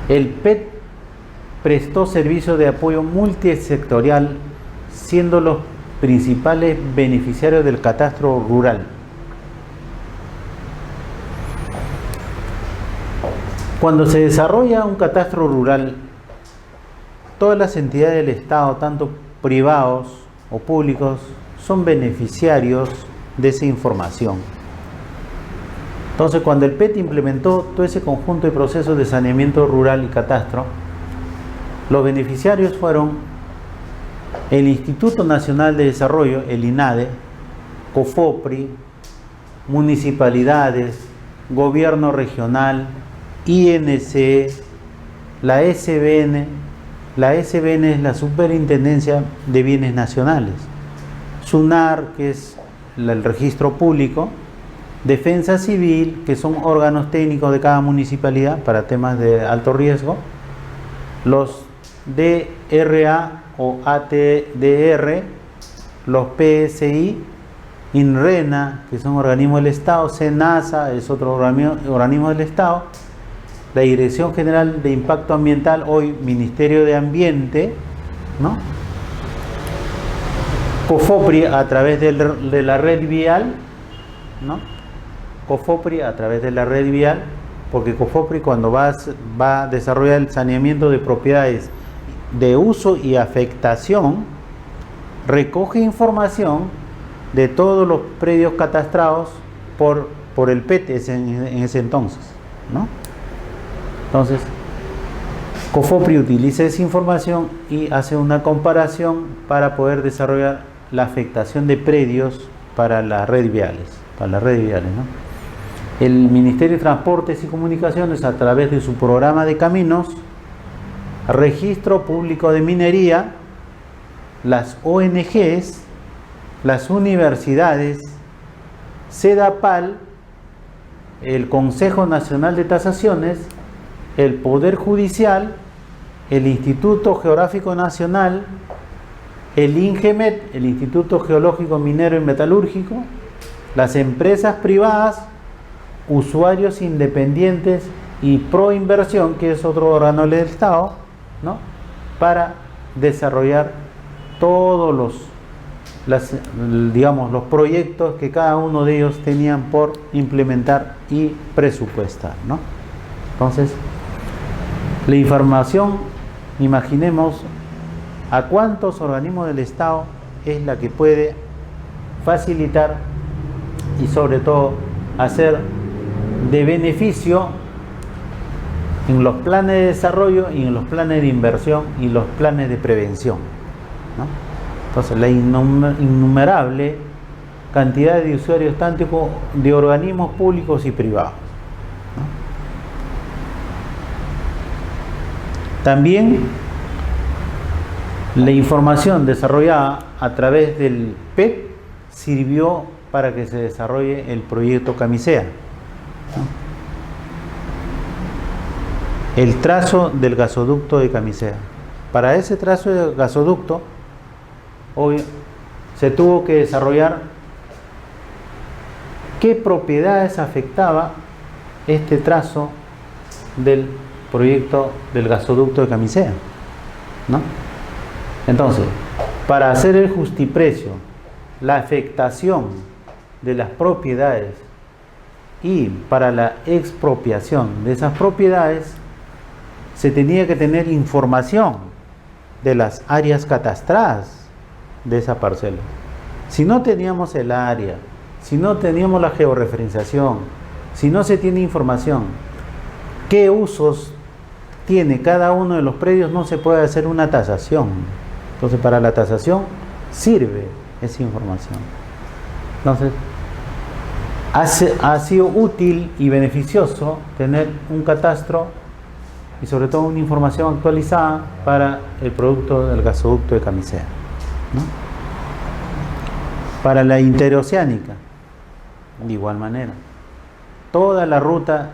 El PET prestó servicio de apoyo multisectorial, siendo los principales beneficiarios del catastro rural. Cuando se desarrolla un catastro rural, todas las entidades del Estado, tanto privados o públicos, son beneficiarios de esa información. Entonces, cuando el PET implementó todo ese conjunto de procesos de saneamiento rural y catastro, los beneficiarios fueron el Instituto Nacional de Desarrollo, el INADE, COFOPRI, municipalidades, gobierno regional, INC, la SBN. La SBN es la Superintendencia de Bienes Nacionales, SUNAR, que es el registro público, Defensa Civil, que son órganos técnicos de cada municipalidad para temas de alto riesgo, los DRA o ATDR, los PSI, INRENA, que son organismos del Estado, SENASA es otro organismo del Estado, la Dirección General de Impacto Ambiental, hoy Ministerio de Ambiente, ¿no? COFOPRI a través de la red vial, ¿no? COFOPRI a través de la red vial, porque COFOPRI cuando va a desarrollar el saneamiento de propiedades de uso y afectación, recoge información de todos los predios catastrados por el PET en ese entonces, ¿no? Entonces, COFOPRI utiliza esa información y hace una comparación para poder desarrollar la afectación de predios para las redes viales, ¿no? El Ministerio de Transportes y Comunicaciones, a través de su programa de caminos, Registro Público de Minería, las ONGs, las universidades, CEDAPAL, el Consejo Nacional de Tasaciones, el Poder Judicial, el Instituto Geográfico Nacional, el INGEMET, el Instituto Geológico Minero y Metalúrgico, las empresas privadas, usuarios independientes y Proinversión, que es otro órgano del Estado, ¿no? Para desarrollar todos los proyectos que cada uno de ellos tenían por implementar y presupuestar, ¿no? Entonces, la información, imaginemos a cuántos organismos del Estado es la que puede facilitar y sobre todo hacer de beneficio en los planes de desarrollo y en los planes de inversión y los planes de prevención, ¿no? Entonces, la innumerable cantidad de usuarios tanto de organismos públicos y privados, ¿no? También la información desarrollada a través del PET sirvió para que se desarrolle el proyecto Camisea, ¿no? El trazo del gasoducto de Camisea. Para ese trazo de gasoducto, hoy se tuvo que desarrollar qué propiedades afectaba este trazo del proyecto del gasoducto de Camisea, ¿no? Entonces, para hacer el justiprecio, la afectación de las propiedades y para la expropiación de esas propiedades, se tenía que tener información de las áreas catastradas de esa parcela. Si no teníamos el área, si no teníamos la georreferenciación, si no se tiene información, qué usos tiene cada uno de los predios, no se puede hacer una tasación. Entonces, para la tasación sirve esa información. Entonces, ha sido útil y beneficioso tener un catastro y sobre todo una información actualizada para el producto del gasoducto de Camisea, ¿no? Para la interoceánica, de igual manera. Toda la ruta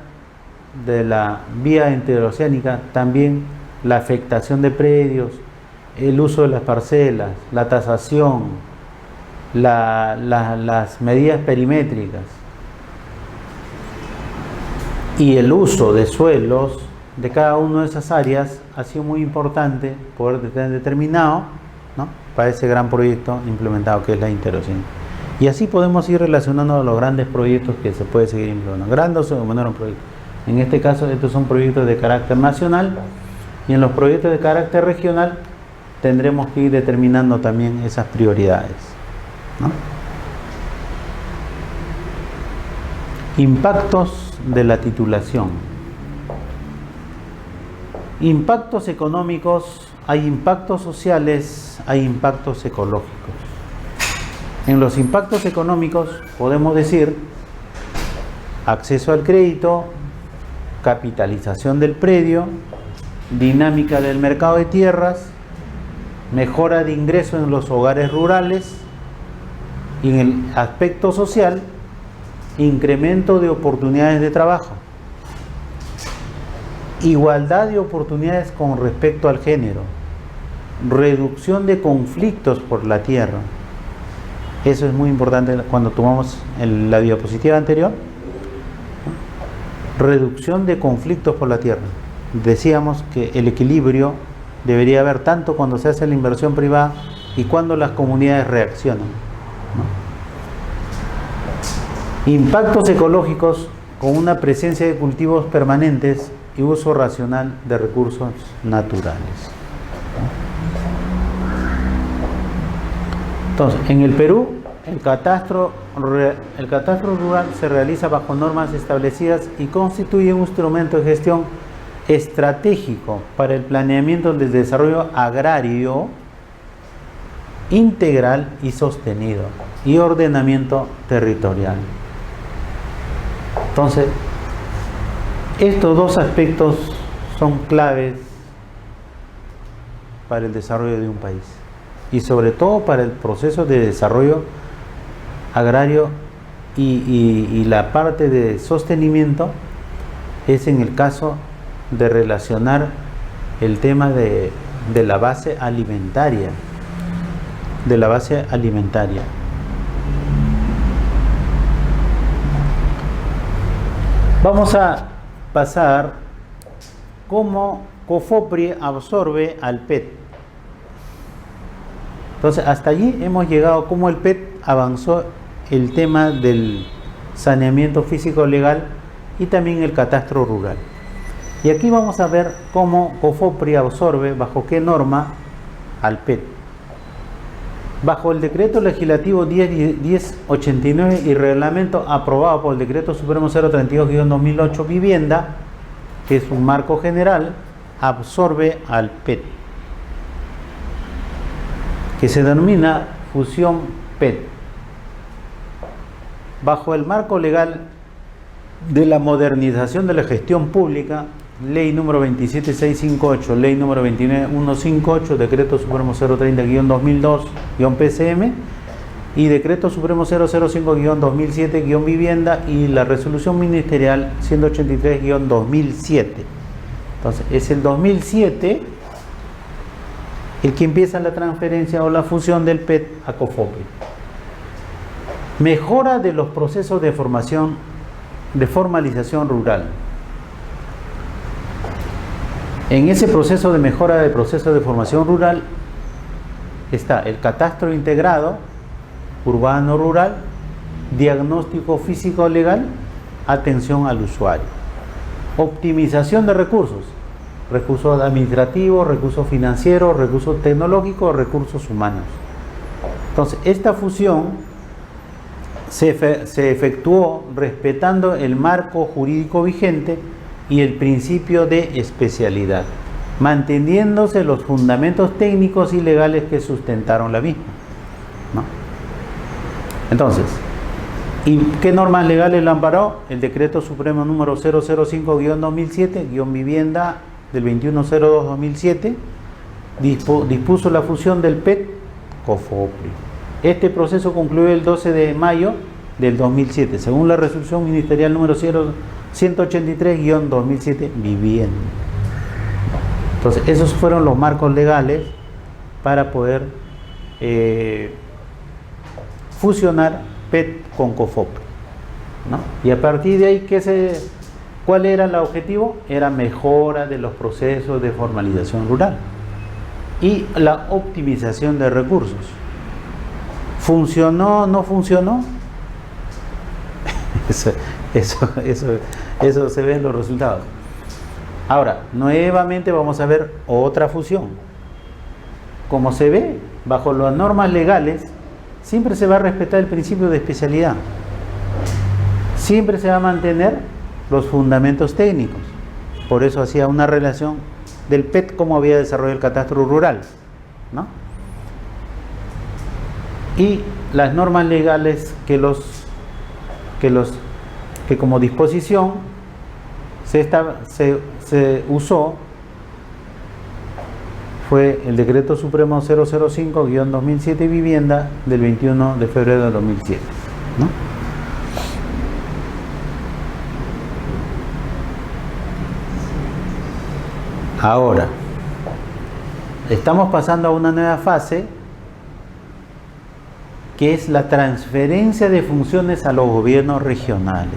de la vía interoceánica, también la afectación de predios, el uso de las parcelas, la tasación, las medidas perimétricas y el uso de suelos de cada una de esas áreas ha sido muy importante poder tener determinado, ¿no?, para ese gran proyecto implementado que es la interoceánica. Y así podemos ir relacionando los grandes proyectos que se puede seguir implementando, grandes o menores proyectos. En este caso, estos son proyectos de carácter nacional, y en los proyectos de carácter regional tendremos que ir determinando también esas prioridades, ¿no? Impactos de la titulación. Impactos económicos, hay impactos sociales, hay impactos ecológicos. En los impactos económicos podemos decir acceso al crédito, capitalización del predio, dinámica del mercado de tierras, mejora de ingresos en los hogares rurales, y en el aspecto social, incremento de oportunidades de trabajo, igualdad de oportunidades con respecto al género, reducción de conflictos por la tierra. Eso es muy importante cuando tomamos la diapositiva anterior. Reducción de conflictos por la tierra. Decíamos que el equilibrio debería haber tanto cuando se hace la inversión privada y cuando las comunidades reaccionan, ¿no? Impactos ecológicos con una presencia de cultivos permanentes y uso racional de recursos naturales. Entonces, en el Perú, el catastro rural se realiza bajo normas establecidas y constituye un instrumento de gestión estratégico para el planeamiento del desarrollo agrario integral y sostenido y ordenamiento territorial. Entonces, estos dos aspectos son claves para el desarrollo de un país y sobre todo para el proceso de desarrollo agrario, y la parte de sostenimiento es en el caso de relacionar el tema de la base alimentaria, Vamos a pasar cómo COFOPRI absorbe al PET. Entonces, hasta allí hemos llegado cómo el PET avanzó el tema del saneamiento físico legal y también el catastro rural. Y aquí vamos a ver cómo COFOPRI absorbe, bajo qué norma, al PET. Bajo el decreto legislativo 1089 y reglamento aprobado por el decreto supremo 032-2008 vivienda, que es un marco general, absorbe al PET, que se denomina fusión PET. Bajo el marco legal de la modernización de la gestión pública, ley número 27658, ley número 29158, decreto supremo 030-2002-PCM y decreto supremo 005-2007-vivienda y la resolución ministerial 183-2007. Entonces, es el 2007 el que empieza la transferencia o la fusión del PET a COFOPRI. Mejora de los procesos de formación, de formalización rural. En ese proceso de mejora del proceso de formación rural está el catastro integrado, urbano-rural, diagnóstico físico-legal, atención al usuario. Optimización de recursos. recursos administrativos, recursos financieros, recursos tecnológicos, recursos humanos. Entonces, esta fusión se efectuó respetando el marco jurídico vigente y el principio de especialidad, manteniéndose los fundamentos técnicos y legales que sustentaron la misma, ¿no? Entonces, ¿y qué normas legales lo amparó? El Decreto Supremo número 005-2007, del 2102-2007, dispuso la fusión del PET-COFOPRI. Este proceso concluyó el 12 de mayo del 2007, según la resolución ministerial número 183-2007, vivienda. Entonces, esos fueron los marcos legales para poder fusionar PET con COFOPRI, ¿no? Y a partir de ahí, ¿cuál era el objetivo? Era mejora de los procesos de formalización rural y la optimización de recursos. ¿Funcionó o no funcionó? Eso se ve en los resultados. Ahora, nuevamente vamos a ver otra fusión. Como se ve, bajo las normas legales, siempre se va a respetar el principio de especialidad. Siempre se va a mantener los fundamentos técnicos. Por eso hacía una relación del PET como había desarrollado el catastro rural, ¿no? Y las normas legales que como disposición se usó fue el Decreto Supremo 005-2007 Vivienda del 21 de febrero de 2007, ¿no? Ahora, estamos pasando a una nueva fase, que es la transferencia de funciones a los gobiernos regionales.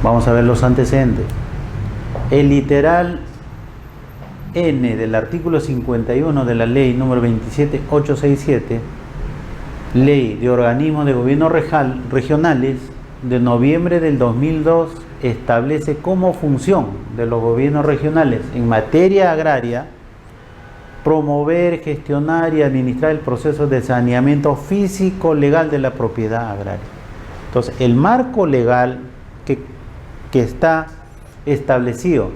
Vamos a ver los antecedentes. El literal N del artículo 51 de la ley número 27867, ley de organismos de gobierno regionales de noviembre del 2002, establece como función de los gobiernos regionales en materia agraria promover, gestionar y administrar el proceso de saneamiento físico legal de la propiedad agraria. Entonces, el marco legal que está establecido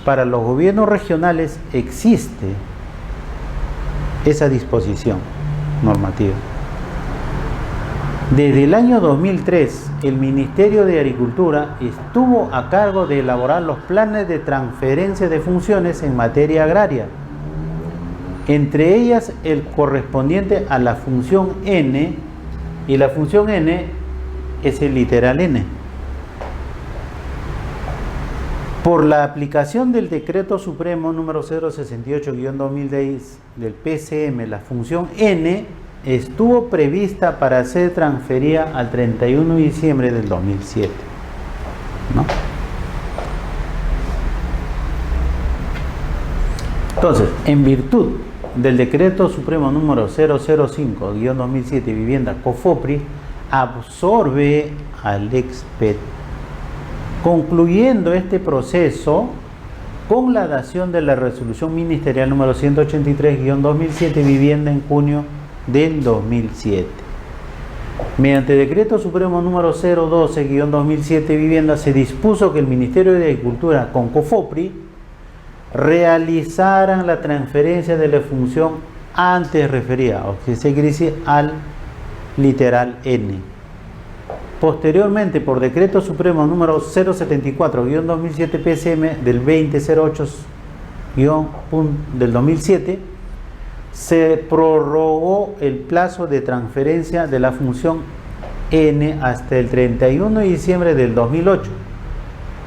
para los gobiernos regionales, existe esa disposición normativa. Desde el año 2003, el Ministerio de Agricultura estuvo a cargo de elaborar los planes de transferencia de funciones en materia agraria, entre ellas el correspondiente a la función N, y la función N es el literal N. Por la aplicación del Decreto Supremo número 068-2010 del PCM, la función N estuvo prevista para ser transferida al 31 de diciembre del 2007, ¿no? Entonces, en virtud del Decreto Supremo número 005-2007 Vivienda COFOPRI, absorbe al ex-PET, concluyendo este proceso con la dación de la resolución ministerial número 183-2007 Vivienda en junio del 2007. Mediante Decreto Supremo número 012-2007 Vivienda se dispuso que el Ministerio de Agricultura con COFOPRI realizaran la transferencia de la función antes referida, o que se quiere decir al literal N. Posteriormente, por Decreto Supremo número 074-2007 PCM del 2008 del 2007, se prorrogó el plazo de transferencia de la función N hasta el 31 de diciembre del 2008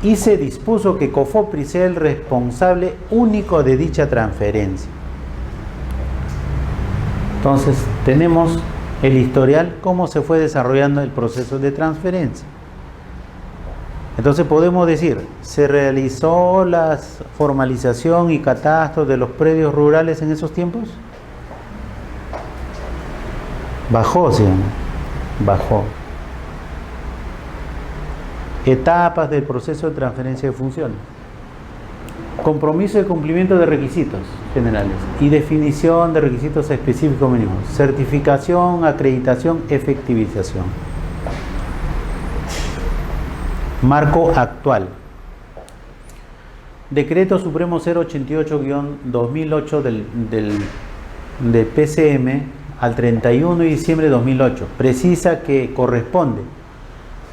y se dispuso que COFOPRI sea el responsable único de dicha transferencia. Entonces, tenemos el historial, cómo se fue desarrollando el proceso de transferencia. Entonces podemos decir, ¿se realizó la formalización y catastro de los predios rurales en esos tiempos? Bajó, ¿sí? Bajó. Etapas del proceso de transferencia de funciones. Compromiso de cumplimiento de requisitos generales y definición de requisitos específicos mínimos. Certificación, acreditación, efectivización. Marco actual. Decreto Supremo 088-2008 de PCM al 31 de diciembre de 2008 precisa que corresponde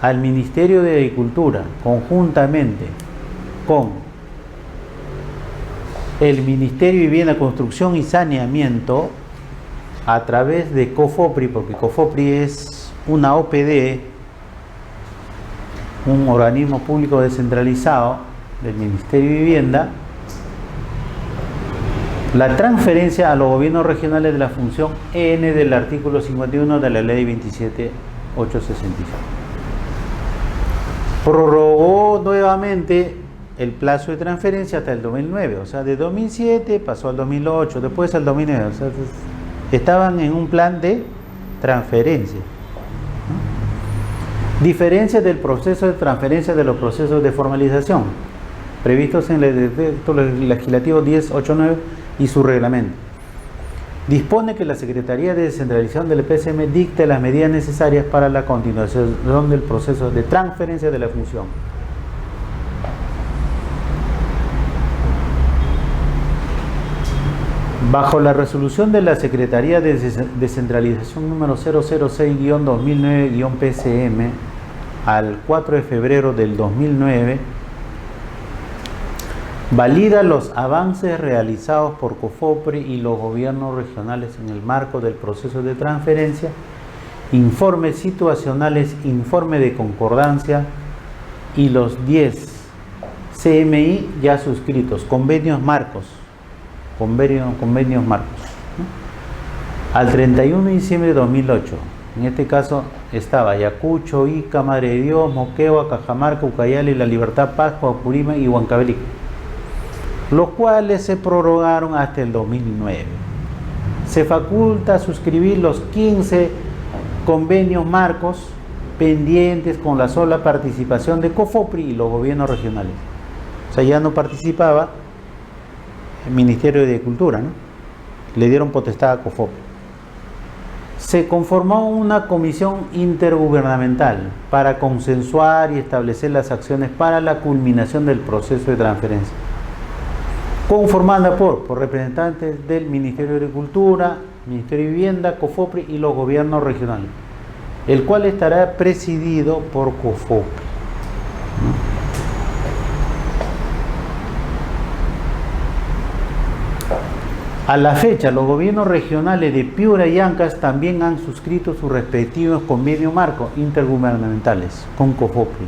al Ministerio de Agricultura, conjuntamente con el Ministerio de Vivienda, Construcción y Saneamiento, a través de COFOPRI, porque COFOPRI es una OPD, un organismo público descentralizado del Ministerio de Vivienda, la transferencia a los gobiernos regionales de la función N del artículo 51 de la Ley 27865. Prorrogó nuevamente el plazo de transferencia hasta el 2009, o sea, de 2007 pasó al 2008, después al 2009, o sea, estaban en un plan de transferencia. Diferencias del proceso de transferencia de los procesos de formalización previstos en el decreto legislativo 1089 y su reglamento. Dispone que la Secretaría de Descentralización del PCM dicte las medidas necesarias para la continuación del proceso de transferencia de la función. Bajo la resolución de la Secretaría de Descentralización número 006-2009-PCM al 4 de febrero del 2009, valida los avances realizados por COFOPRI y los gobiernos regionales en el marco del proceso de transferencia, informes situacionales, informe de concordancia y los 10 CMI ya suscritos, convenios marcos, al 31 de diciembre de 2008. En este caso estaba Ayacucho, Ica, Madre de Dios, Moquegua, Cajamarca, Ucayali, La Libertad, Pascua, Apurímac y Huancavelica, los cuales se prorrogaron hasta el 2009. Se faculta suscribir los 15 convenios marcos pendientes con la sola participación de COFOPRI y los gobiernos regionales. O sea, ya no participaba el Ministerio de Agricultura, ¿no? Le dieron potestad a COFOPRI. Se conformó una comisión intergubernamental para consensuar y establecer las acciones para la culminación del proceso de transferencia, conformada por representantes del Ministerio de Agricultura, Ministerio de Vivienda, COFOPRI y los gobiernos regionales, el cual estará presidido por COFOPRI. A la fecha, los gobiernos regionales de Piura y Ancash también han suscrito sus respectivos convenios marcos intergubernamentales con COFOPRI.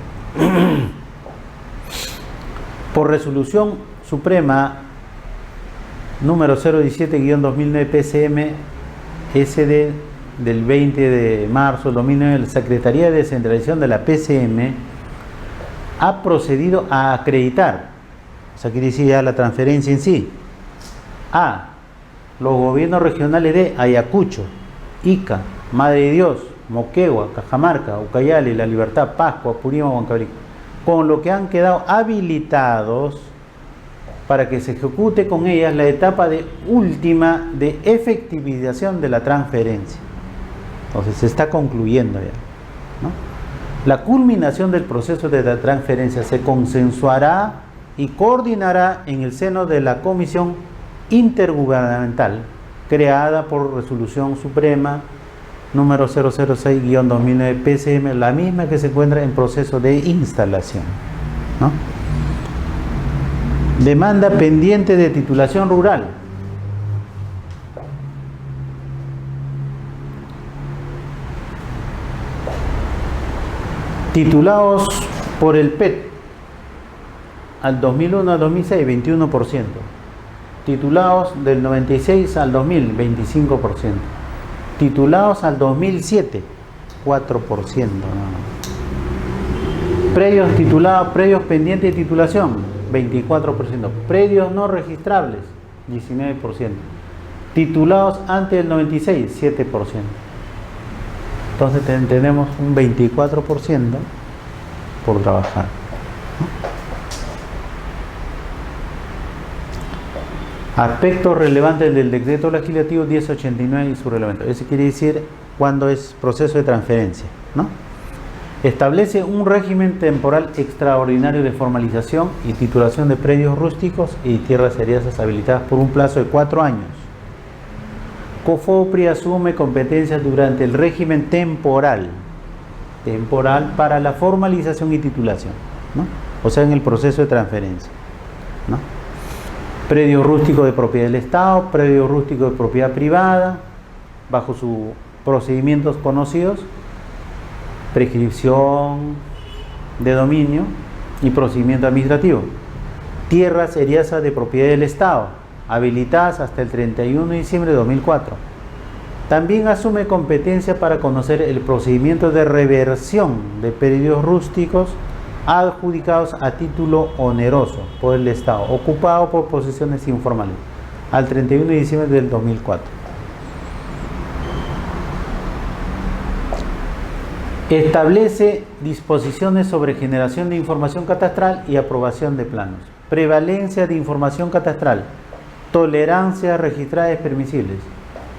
Por resolución suprema número 017-2009 PCM SD del 20 de marzo del 2009, la Secretaría de Descentralización de la PCM ha procedido a acreditar, o sea, quiere decir ya la transferencia en sí, a los gobiernos regionales de Ayacucho, Ica, Madre de Dios, Moquegua, Cajamarca, Ucayali, La Libertad, Pascua, Apurímac, Huancavelica, con lo que han quedado habilitados para que se ejecute con ellas la etapa última de efectivización de la transferencia. Entonces se está concluyendo ya, ¿no? La culminación del proceso de la transferencia se consensuará y coordinará en el seno de la Comisión Intergubernamental creada por Resolución Suprema número 006-2009 PCM, la misma que se encuentra en proceso de instalación, ¿no? Demanda pendiente de titulación rural. Titulados por el PET al 2001 al 2006, 21%. Titulados del 96 al 2000, 25%. Titulados al 2007, 4%. Predios titulados, predios pendientes de titulación, 24%. Predios no registrables, 19%. Titulados antes del 96, 7%. Entonces tenemos un 24% por trabajar. Aspectos relevantes del decreto legislativo 1089 y su reglamento. Eso quiere decir cuando es proceso de transferencia, ¿no? Establece un régimen temporal extraordinario de formalización y titulación de predios rústicos y tierras heredades habilitadas por un plazo de 4 años. COFOPRI asume competencias durante el régimen temporal para la formalización y titulación, ¿no? O sea, en el proceso de transferencia, ¿no? Predio rústico de propiedad del Estado, predio rústico de propiedad privada, bajo sus procedimientos conocidos, prescripción de dominio y procedimiento administrativo. Tierras heredades de propiedad del Estado, habilitadas hasta el 31 de diciembre de 2004. También asume competencia para conocer el procedimiento de reversión de predios rústicos adjudicados a título oneroso por el Estado, ocupado por posesiones informales, al 31 de diciembre del 2004. Establece disposiciones sobre generación de información catastral y aprobación de planos, prevalencia de información catastral, tolerancias registradas permisibles,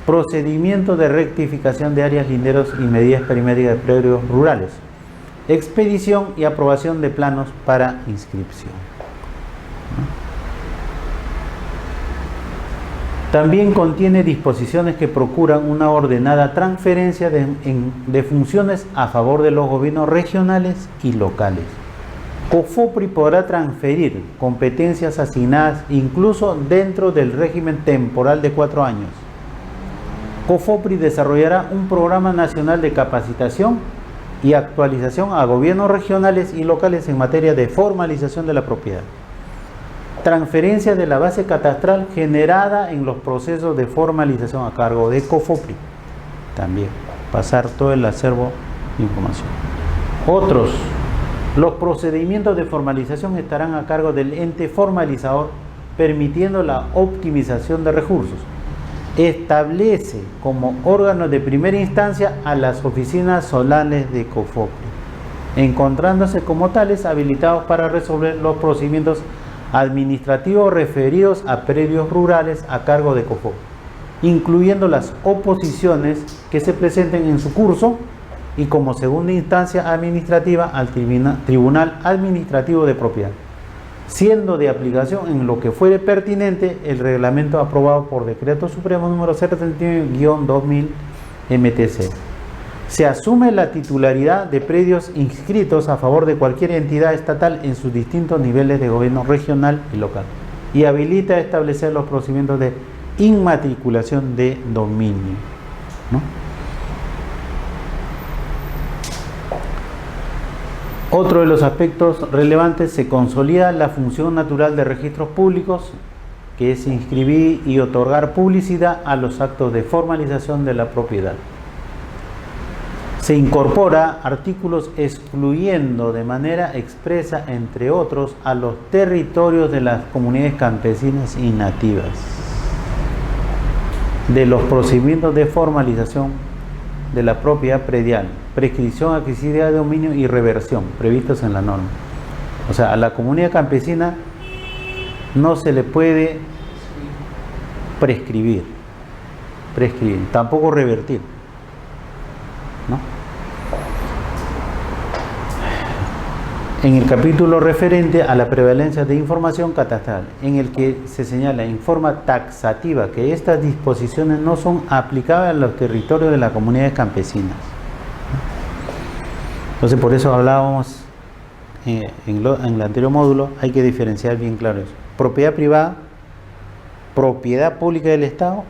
procedimiento de rectificación de áreas linderos y medidas perimétricas de predios rurales, expedición y aprobación de planos para inscripción. También contiene disposiciones que procuran una ordenada transferencia de funciones a favor de los gobiernos regionales y locales. COFOPRI podrá transferir competencias asignadas incluso dentro del régimen temporal de 4 años. COFOPRI desarrollará un programa nacional de capacitación y actualización a gobiernos regionales y locales en materia de formalización de la propiedad. Transferencia de la base catastral generada en los procesos de formalización a cargo de COFOPRI. También pasar todo el acervo de información. Otros, los procedimientos de formalización estarán a cargo del ente formalizador, permitiendo la optimización de recursos. Establece como órgano de primera instancia a las oficinas zonales de COFOPRI, encontrándose como tales habilitados para resolver los procedimientos administrativos referidos a predios rurales a cargo de COFOPRI, incluyendo las oposiciones que se presenten en su curso y como segunda instancia administrativa al Tribunal Administrativo de Propiedad, siendo de aplicación en lo que fuere pertinente el reglamento aprobado por Decreto Supremo número 039-2000 MTC. Se asume la titularidad de predios inscritos a favor de cualquier entidad estatal en sus distintos niveles de gobierno regional y local y habilita a establecer los procedimientos de inmatriculación de dominio, ¿no? Otro de los aspectos relevantes, se consolida la función natural de registros públicos, que es inscribir y otorgar publicidad a los actos de formalización de la propiedad. Se incorpora artículos excluyendo de manera expresa, entre otros, a los territorios de las comunidades campesinas y nativas de los procedimientos de formalización de la propiedad predial, prescripción adquisitiva de dominio y reversión previstos en la norma. O sea, a la comunidad campesina no se le puede prescribir, tampoco revertir, ¿no? En el capítulo referente a la prevalencia de información catastral, en el que se señala en forma taxativa que estas disposiciones no son aplicables a los territorios de las comunidades campesinas. Entonces, por eso hablábamos en el anterior módulo, hay que diferenciar bien claro eso: propiedad privada, propiedad pública del Estado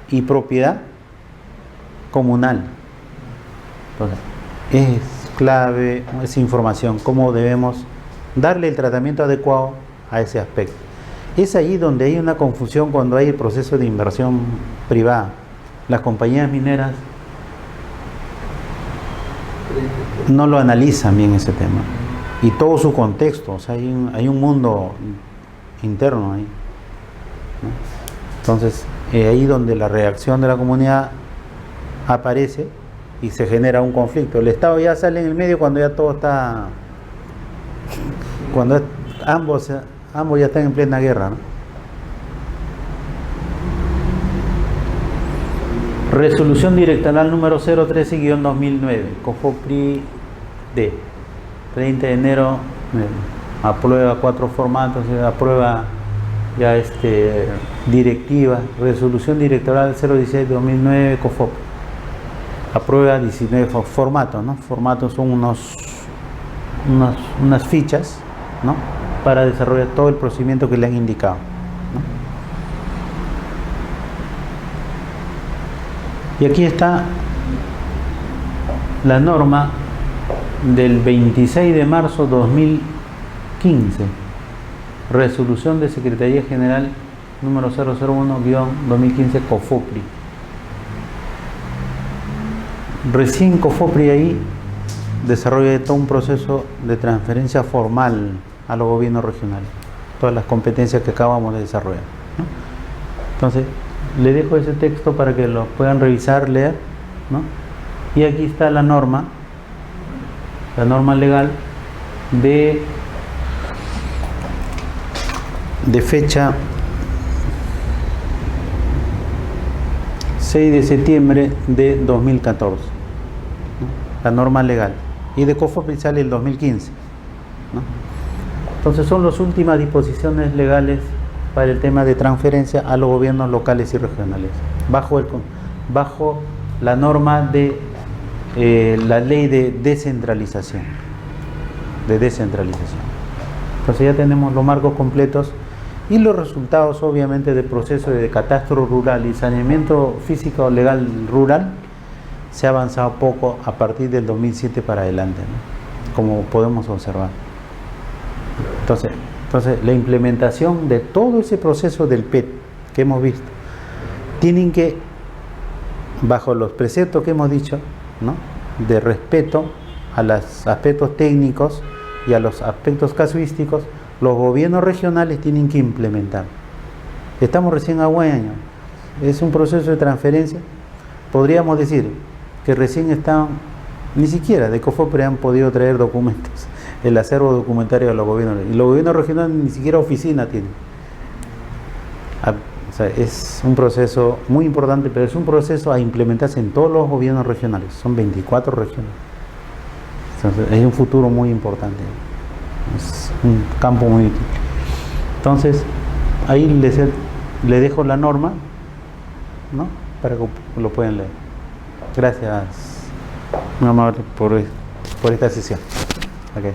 y propiedad comunal. Entonces, es clave esa información, cómo debemos darle el tratamiento adecuado a ese aspecto. Es ahí donde hay una confusión cuando hay el proceso de inversión privada. Las compañías mineras no lo analizan bien ese tema y todo su contexto. O sea, hay un mundo interno ahí, ¿no? Entonces, ahí donde la reacción de la comunidad aparece y se genera un conflicto. El Estado ya sale en el medio cuando ya todo está, cuando ambos ya están en plena guerra, ¿no? Resolución directoral número 013-2009, COFOPRI D, 30 de enero, aprueba 4 formatos, aprueba ya directiva, resolución directoral 016-2009, COFOPRI, aprueba 19 formatos, ¿no? Formatos son unas fichas, ¿no? Para desarrollar todo el procedimiento que le han indicado, ¿no? Y aquí está la norma del 26 de marzo 2015, resolución de Secretaría General número 001-2015 COFOPRI. Recién COFOPRI ahí desarrolla todo un proceso de transferencia formal a los gobiernos regionales, todas las competencias que acabamos de desarrollar, ¿no? Entonces, le dejo ese texto para que lo puedan revisar, leer, ¿no? Y aquí está la norma legal de fecha 6 de septiembre de 2014, ¿no? La norma legal, y de COFOPRI sale el 2015, ¿no? Entonces son las últimas disposiciones legales para el tema de transferencia a los gobiernos locales y regionales, bajo la norma de la ley de descentralización. Entonces ya tenemos los marcos completos y los resultados, obviamente, del proceso de catastro rural y saneamiento físico legal rural. Se ha avanzado poco a partir del 2007 para adelante, ¿no? Como podemos observar. Entonces, la implementación de todo ese proceso del PET que hemos visto, tienen que, bajo los preceptos que hemos dicho, ¿no? De respeto a los aspectos técnicos y a los aspectos casuísticos, los gobiernos regionales tienen que implementar. Estamos recién a buen año, es un proceso de transferencia. Podríamos decir que recién están, ni siquiera de COFOPRI han podido traer documentos, el acervo documentario de los gobiernos, y los gobiernos regionales ni siquiera oficina tienen. O sea, es un proceso muy importante, pero es un proceso a implementarse en todos los gobiernos regionales. Son 24 regiones. Entonces, es un futuro muy importante, es un campo muy útil. Entonces, ahí le dejo la norma, ¿no? Para que lo puedan leer. Gracias, muy amable, por esta sesión. Okay.